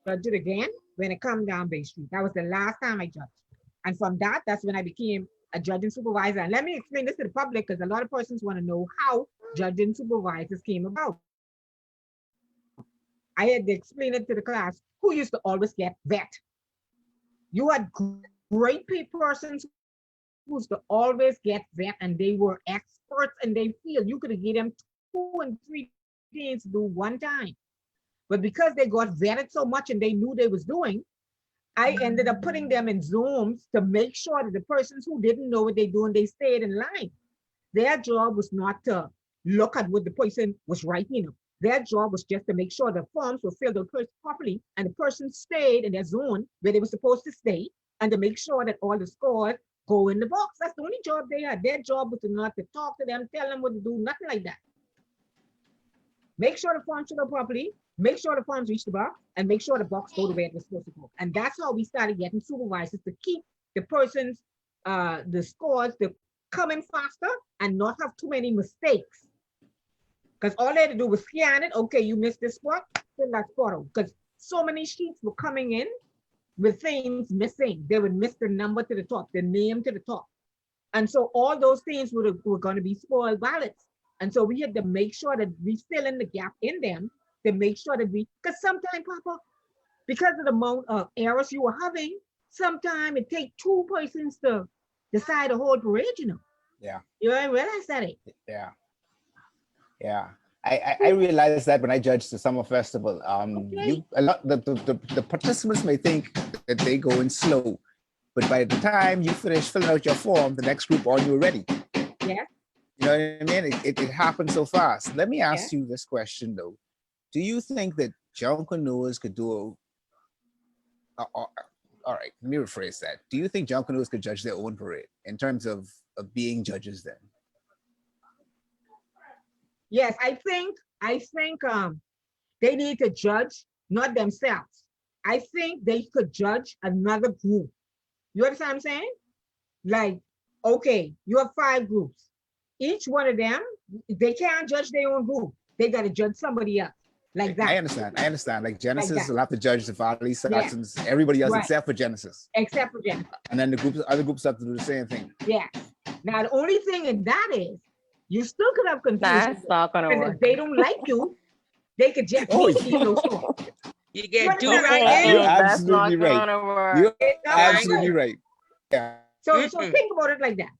S1: it again when it come down Bay Street. That was the last time I judged. And from that's when I became a judging supervisor. And let me explain this to the public because a lot of persons want to know how judging supervisors came about. I had to explain it to the class who used to always get vet. You had great persons who used to always get vet and they were experts in their field. You could have given them 2 and 3 things to do one time. But because they got vetted so much and they knew they was doing, I ended up putting them in Zooms to make sure that the persons who didn't know what they're doing, they stayed in line. Their job was not to look at what the person was writing. Their job was just to make sure the forms were filled out properly and the person stayed in their zone where they were supposed to stay and to make sure that all the scores go in the box. That's the only job they had. Their job was not to talk to them, tell them what to do, nothing like that. Make sure the forms fill out properly, make sure the forms reach the box, and make sure the box go to where it was supposed to go. And that's how we started getting supervisors to keep the person's, the scores to come in faster and not have too many mistakes. Because all they had to do was scan it. Okay, you missed this spot, fill that spot out. Because so many sheets were coming in with things missing. They would miss the number to the top, the name to the top. And so all those things were going to be spoiled ballots. And so we had to make sure that we fill in the gap in them to make sure that because sometimes, Papa, because of the amount of errors you were having, sometimes it takes two persons to decide the whole parade,
S4: Yeah.
S1: You ain't realize that it.
S4: Yeah. Yeah. I realized that when I judged the summer festival.
S1: Okay.
S4: The participants may think that they go in slow, but by the time you finish filling out your form, the next group on you already.
S1: Yeah.
S4: You know what I mean? It happens so fast. Let me ask
S1: Yeah.
S4: you this question though. Do you think that Junkanooers could do all right, let me rephrase that. Do you think Junkanooers could judge their own parade in terms of being judges then?
S1: Yes, I think they need to judge, not themselves. I think they could judge another group. You understand what I'm saying? Like, okay, you have 5 groups. Each one of them, they can't judge their own group. They got to judge somebody else. Like that.
S4: I understand. Like Genesis
S1: Like
S4: will have to judge the Valley
S1: Yeah.
S4: Saxons, everybody else
S1: Right.
S4: except for Genesis.
S1: Except for Genesis.
S4: And then the other groups have to do the same thing.
S1: Yeah. Now the only thing in that is you still could have confusion.
S8: That's not gonna
S1: Because
S8: work.
S1: if they don't like you, they could just leave you no sure.
S7: You get do
S1: understand what I'm
S7: right
S1: saying?
S7: in.
S4: You're
S8: That's not
S4: absolutely right.
S8: gonna work.
S4: You're
S1: It's not gonna
S4: absolutely
S1: work.
S4: right. Yeah.
S1: So think about it like that.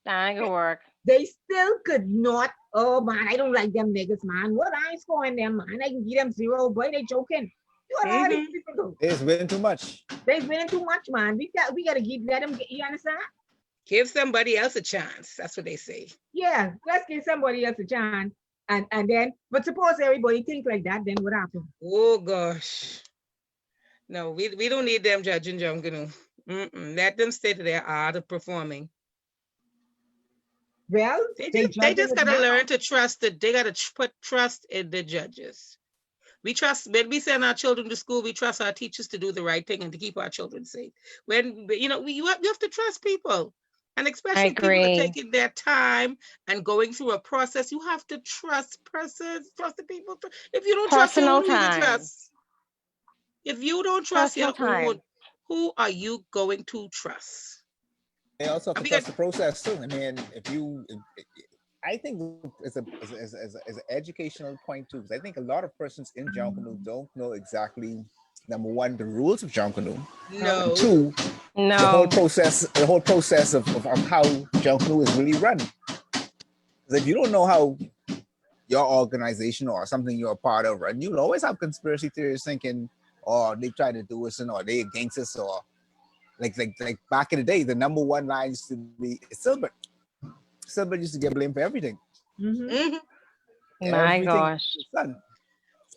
S8: That ain't gonna work.
S1: They still could not, oh man, I don't like them niggas, man. What I ain't scoring them, man. I can give them 0, boy, they joking. You know how these people do.
S4: It's winning too much.
S1: They winning too much, man. We gotta let them get, you understand?
S7: Give somebody else a chance. That's what they say.
S1: Yeah, let's give somebody else a chance. And then, but suppose everybody think like that, then what happens?
S7: Oh gosh. No, we don't need them judging Junkanoo. Let them stay to their art of performing.
S1: Well,
S7: They just gotta learn to trust that they gotta put trust in the judges. We trust when we send our children to school, we trust our teachers to do the right thing and to keep our children safe. When you have to trust people. And especially people are taking their time and going through a process. You have to trust the people. If you don't trust them, who do you trust? If you don't trust your own, who are you going to trust?
S4: They also have to trust the process too. I mean, I think it's an educational point too, because I think a lot of persons in Junkanoo don't know exactly, number one, the rules of Junkanoo.
S7: No.
S4: And 2, the whole process of how Junkanoo is really run. Because if you don't know how your organization or something you're a part of run, you'll always have conspiracy theories thinking, oh, they tried to do us, or they against us, or like back in the day, the number one line used to be Silbert. Silbert used to get blamed for everything.
S8: My gosh.
S4: Son,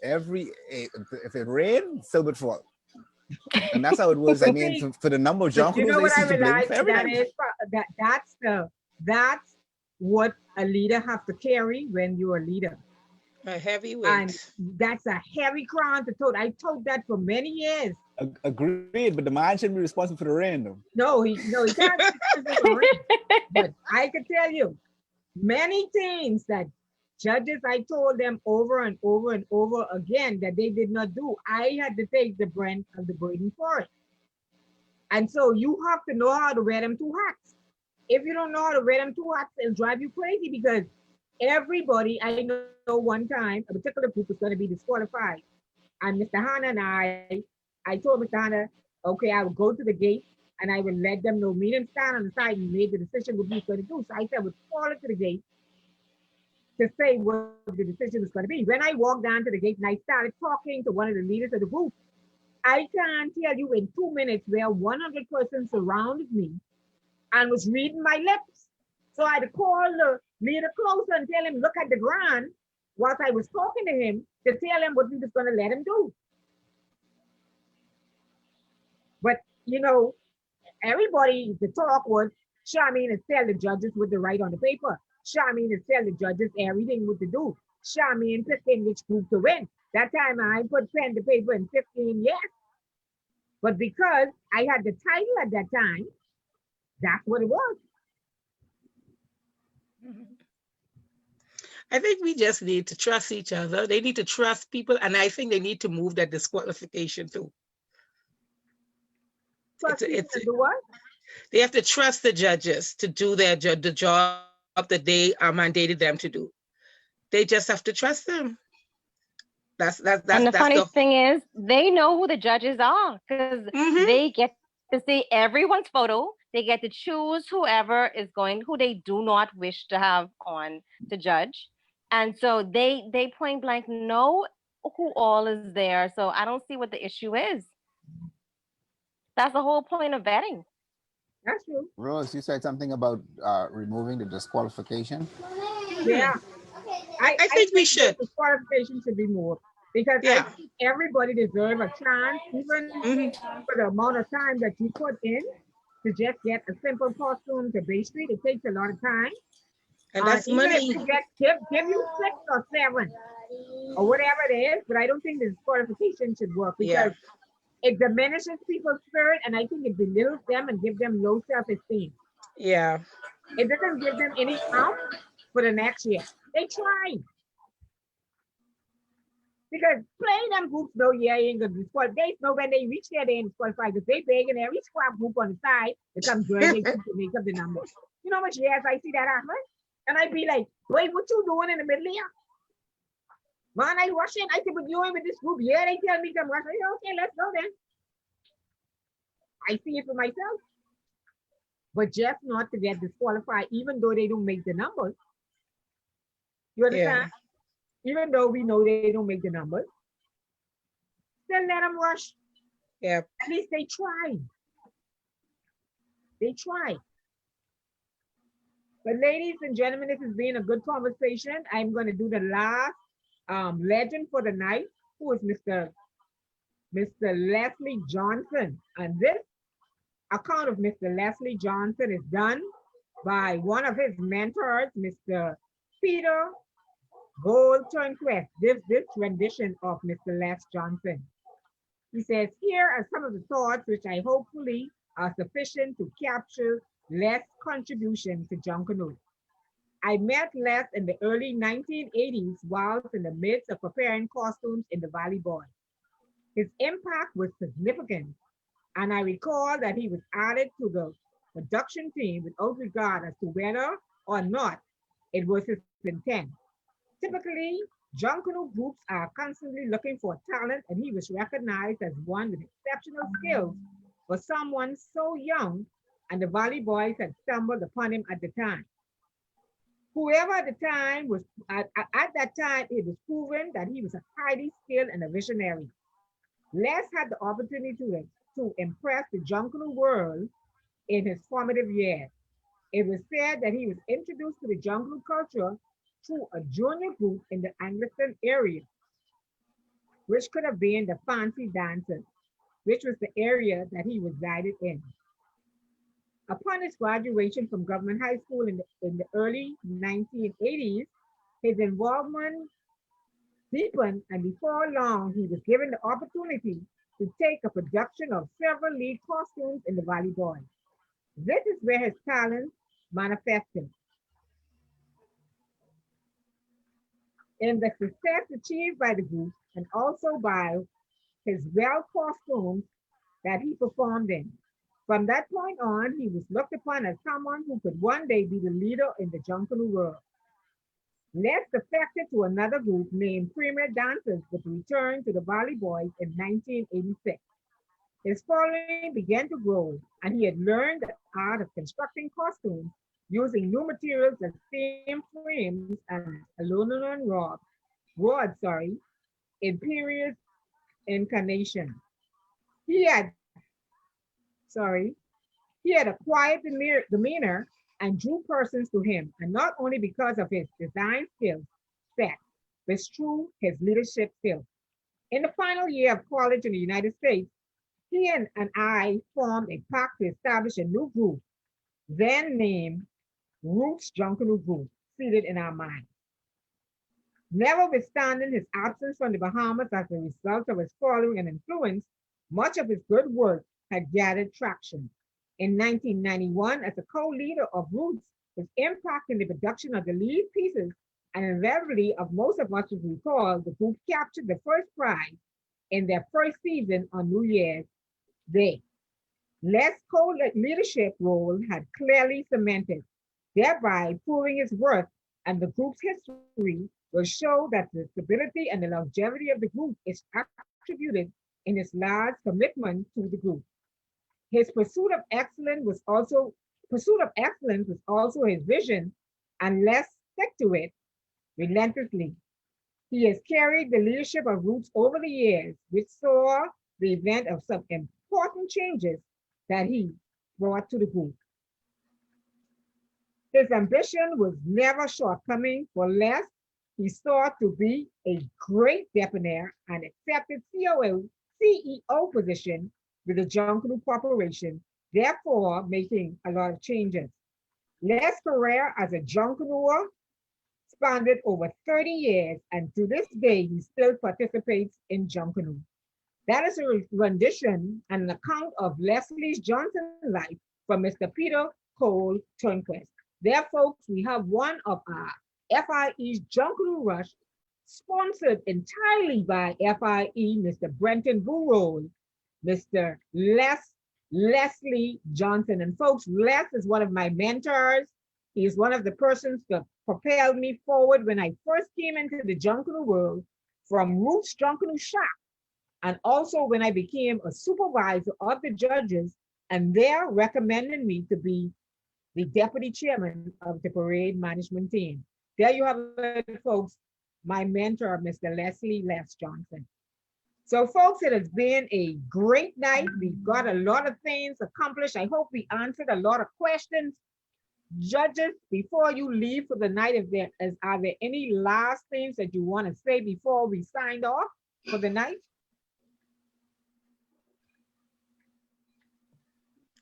S4: if it rained, Silbert fault. And that's how it was. I mean, for the number of Junkanoos,
S1: you know
S4: they
S1: what I
S4: used to blame
S1: realized
S4: for everything.
S1: that's what a leader have to carry when you're a leader.
S7: A heavy weight.
S1: And that's a heavy crown to tote. I told that for many years.
S4: Agreed, but the man shouldn't be responsible for the rain, though.
S1: No, he can't. But I can tell you, many things that judges, I told them over and over and over again that they did not do. I had to take the brunt of the burden for it. And so you have to know how to wear them 2 hats. If you don't know how to wear them 2 hats, it'll drive you crazy, because everybody, I know one time, a particular group was going to be disqualified. And Mr. Hanna and I told Mr. Hanna, okay, I would go to the gate and I would let them know, meet him, stand on the side and made the decision what he was going to do. So I said, I would call it to the gate to say what the decision was going to be. When I walked down to the gate and I started talking to one of the leaders of the group, I can't tell you in 2 minutes where 100 persons surrounded me and was reading my lips. So I had to call the leader closer and tell him, look at the ground, whilst I was talking to him to tell him what we was going to let him do. But, everybody, the talk was, Charmaine is tell the judges what to write on the paper. Charmaine is tell the judges everything what to do. Charmaine picking which group to win. That time I put pen to paper in 15 years. But because I had the title at that time, that's what it was.
S7: I think we just need to trust each other. They need to trust people, and I think they need to move that disqualification too.
S1: Trust people to do what?
S7: They have to trust the judges to do the job that they are mandated them to do. They just have to trust them.
S8: And the funny thing is, they know who the judges are because they get to see everyone's photo. They get to choose whoever is going, who they do not wish to have on to judge. And so they point blank know who all is there. So I don't see what the issue is. That's the whole point of vetting.
S1: That's true.
S4: Rose, you said something about removing the disqualification.
S1: Yeah.
S7: I think we should.
S1: The qualification should be more because I think everybody deserves a chance, even for the amount of time that you put in to just get a simple costume to Bay Street. It takes a lot of time.
S7: And that's
S1: even
S7: money.
S1: if you give you 6 or 7 or whatever it is, but I don't think the disqualification should work because it diminishes people's spirit and I think it belittles them and gives them low self-esteem.
S7: Yeah.
S1: It doesn't give them any out for the next year. They try. Because playing them groups though, ain't gonna disqualify. They know when they reach there, they ain't disqualified because they begging every squad group on the side to come join they to make up the number. You know how much years I see that happen? And I'd be like, wait, what you doing in the middle here? Man, I rushing. I said, but you ain't with this group. Yeah, they tell me to rush. I said, okay, let's go then. I see it for myself. But just not to get disqualified, even though they don't make the numbers. You understand? Even though we know they don't make the numbers, still let them rush.
S7: Yeah.
S1: At least they try. They try. But ladies and gentlemen, this has been a good conversation. I'm going to do the last legend for the night, who is Mr. Leslie Johnson. And this account of Mr. Leslie Johnson is done by one of his mentors, Mr. Peter Gold Turnquest. This rendition of Mr. Les Johnson. He says, here are some of the thoughts which I hopefully are sufficient to capture Les' contribution to Junkanoo. I met Les in the early 1980s whilst in the midst of preparing costumes in the Valley Boy. His impact was significant, and I recall that he was added to the production team without regard as to whether or not it was his intent. Typically, Junkanoo groups are constantly looking for talent, and he was recognized as one with exceptional skills for someone so young, and the Valley Boys had stumbled upon him at the time. Whoever at the time was, at that time, it was proven that he was a highly skilled and a visionary. Les had the opportunity to impress the Junkanoo world in his formative years. It was said that he was introduced to the Junkanoo culture through a junior group in the Anglican area, which could have been the Fancy Dancers, which was the area that he resided in. Upon his graduation from Government High School in the early 1980s, his involvement deepened, and before long, he was given the opportunity to take a production of several lead costumes in the Valley Boy. This is where his talent manifested. In the success achieved by the group and also by his costumes that he performed in. From that point on, he was looked upon as someone who could one day be the leader in the Junkanoo world. Les defected to another group named Premier Dancers, but returned to the Valley Boys in 1986. His following began to grow, and he had learned the art of constructing costumes using new materials as same frames and aluminum rods, in period incarnation. He had a quiet demeanor and drew persons to him, and not only because of his design skills set, but through his leadership skills. In the final year of college in the United States, he and I formed a pact to establish a new group, then named Roots Junkanoo Group, seated in our minds. Notwithstanding his absence from the Bahamas as a result of his following and influence, much of his good work had gathered traction. In 1991, as a co-leader of Roots, his impact in the production of the lead pieces and invariably of most of us will recall, the group captured the first prize in their first season on New Year's Day. Les' co-leadership role had clearly cemented thereby proving its worth, and the group's history will show that the stability and the longevity of the group is attributed in his large commitment to the group. His pursuit of excellence was also his vision, and let's stick to it relentlessly. He has carried the leadership of Roots over the years, which saw the event of some important changes that he brought to the group. His ambition was never shortcoming for less. He sought to be a great debonair and accepted CEO position with the Junkanoo Corporation, therefore making a lot of changes. Les' career as a Junkanooer spanned over 30 years, and to this day, he still participates in Junkanoo. That is a rendition and an account of Leslie's Johnson life from Mr. Peter Cole Turnquist. There, folks, we have one of our FIE's Junkanoo Rush, sponsored entirely by FIE, Mr. Brenton Burrows, Mr. Leslie Johnson. And folks, Les is one of my mentors. He is one of the persons that propelled me forward when I first came into the Junkanoo world from Roots Junkanoo Shop, and also when I became a supervisor of the judges, and they're recommending me to be the deputy chairman of the parade management team. There you have it, folks, my mentor, Mr. Leslie Les Johnson. So folks, it has been a great night. We've got a lot of things accomplished. I hope we answered a lot of questions. Judges, before you leave for the night, are there any last things that you want to say before we signed off for the night?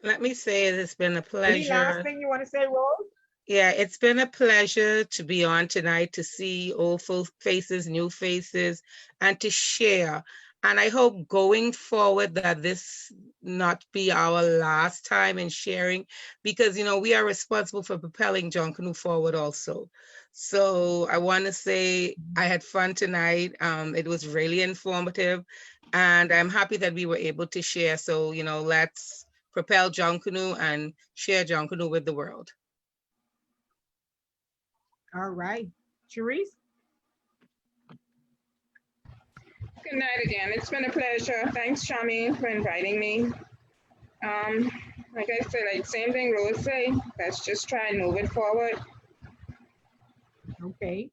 S7: Let me say it's been a pleasure.
S1: Any last thing you want to say, Rose?
S7: Yeah, it's been a pleasure to be on tonight, to see old faces, new faces, and to share. And I hope going forward that this not be our last time in sharing, because, you know, we are responsible for propelling Junkanoo forward also. So I want to say I had fun tonight. It was really informative, and I'm happy that we were able to share. So, you know, let's propel Junkanoo and share Junkanoo with the world.
S1: All right, Cherise?
S3: Good night again. It's been a pleasure. Thanks, Shami, for inviting me. Like I said, like same thing Rose say, let's just try and move it forward.
S1: Okay.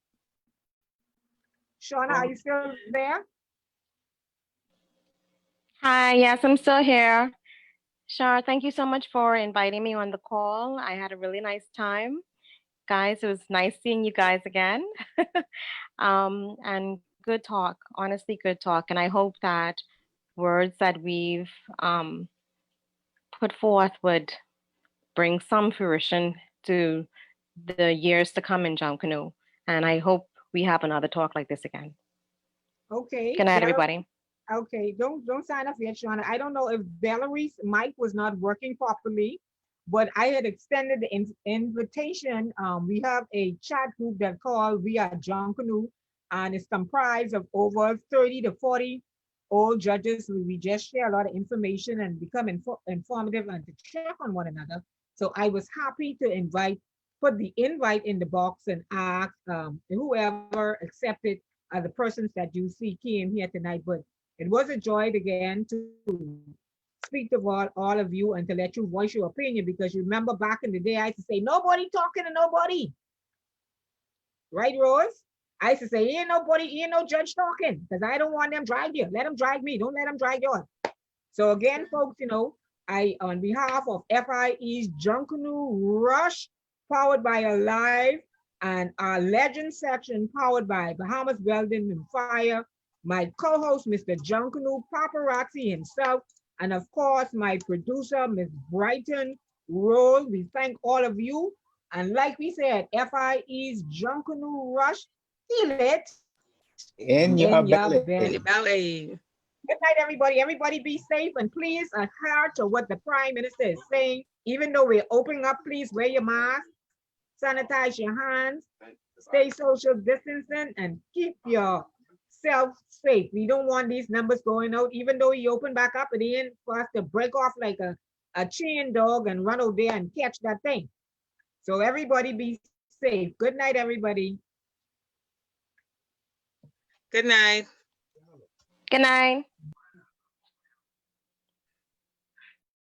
S1: Shauna, are you still there?
S8: Hi, yes, I'm still here. Shar, thank you so much for inviting me on the call. I had a really nice time. Guys, it was nice seeing you guys again. And good talk, honestly, good talk. And I hope that words that we've put forth would bring some fruition to the years to come in Junkanoo. And I hope we have another talk like this again.
S1: Okay.
S8: Good night, everybody.
S1: Okay, don't sign up yet, Shauna. I don't know if Valerie's mic was not working properly, but I had extended the invitation. We have a chat group that called We Are Junkanoo, and it's comprised of over 30 to 40 old judges. We just share a lot of information and become informative and to check on one another. So I was happy to put the invite in the box and ask whoever accepted the persons that you see came here tonight. But it was a joy again to speak to all of you and to let you voice your opinion, because you remember back in the day, I used to say, nobody talking to nobody. Right, Rose? I used to say, ain't no judge talking, because I don't want them drag you. Let them drag me. Don't let them drag yours. So again, folks, you know, on behalf of FIE's Junkanoo Rush, powered by Alive, and our Legend section, powered by Bahamas Welding and Fire, my co-host, Mr. Junkanoo Paparazzi himself, and of course, my producer, Ms. Brighton Rose. We thank all of you. And like we said, FIE's Junkanoo Rush, feel it
S4: in your belly.
S7: In your belly.
S1: Good night, everybody. Everybody be safe, and please adhere to what the Prime Minister is saying. Even though we're opening up, please wear your mask, sanitize your hands, stay social distancing, and keep yourself safe. We don't want these numbers going out. Even though he opened back up, it ain't for us to break off like a chain dog and run out there and catch that thing. So everybody be safe. Good night, everybody.
S7: Good night.
S8: Good night.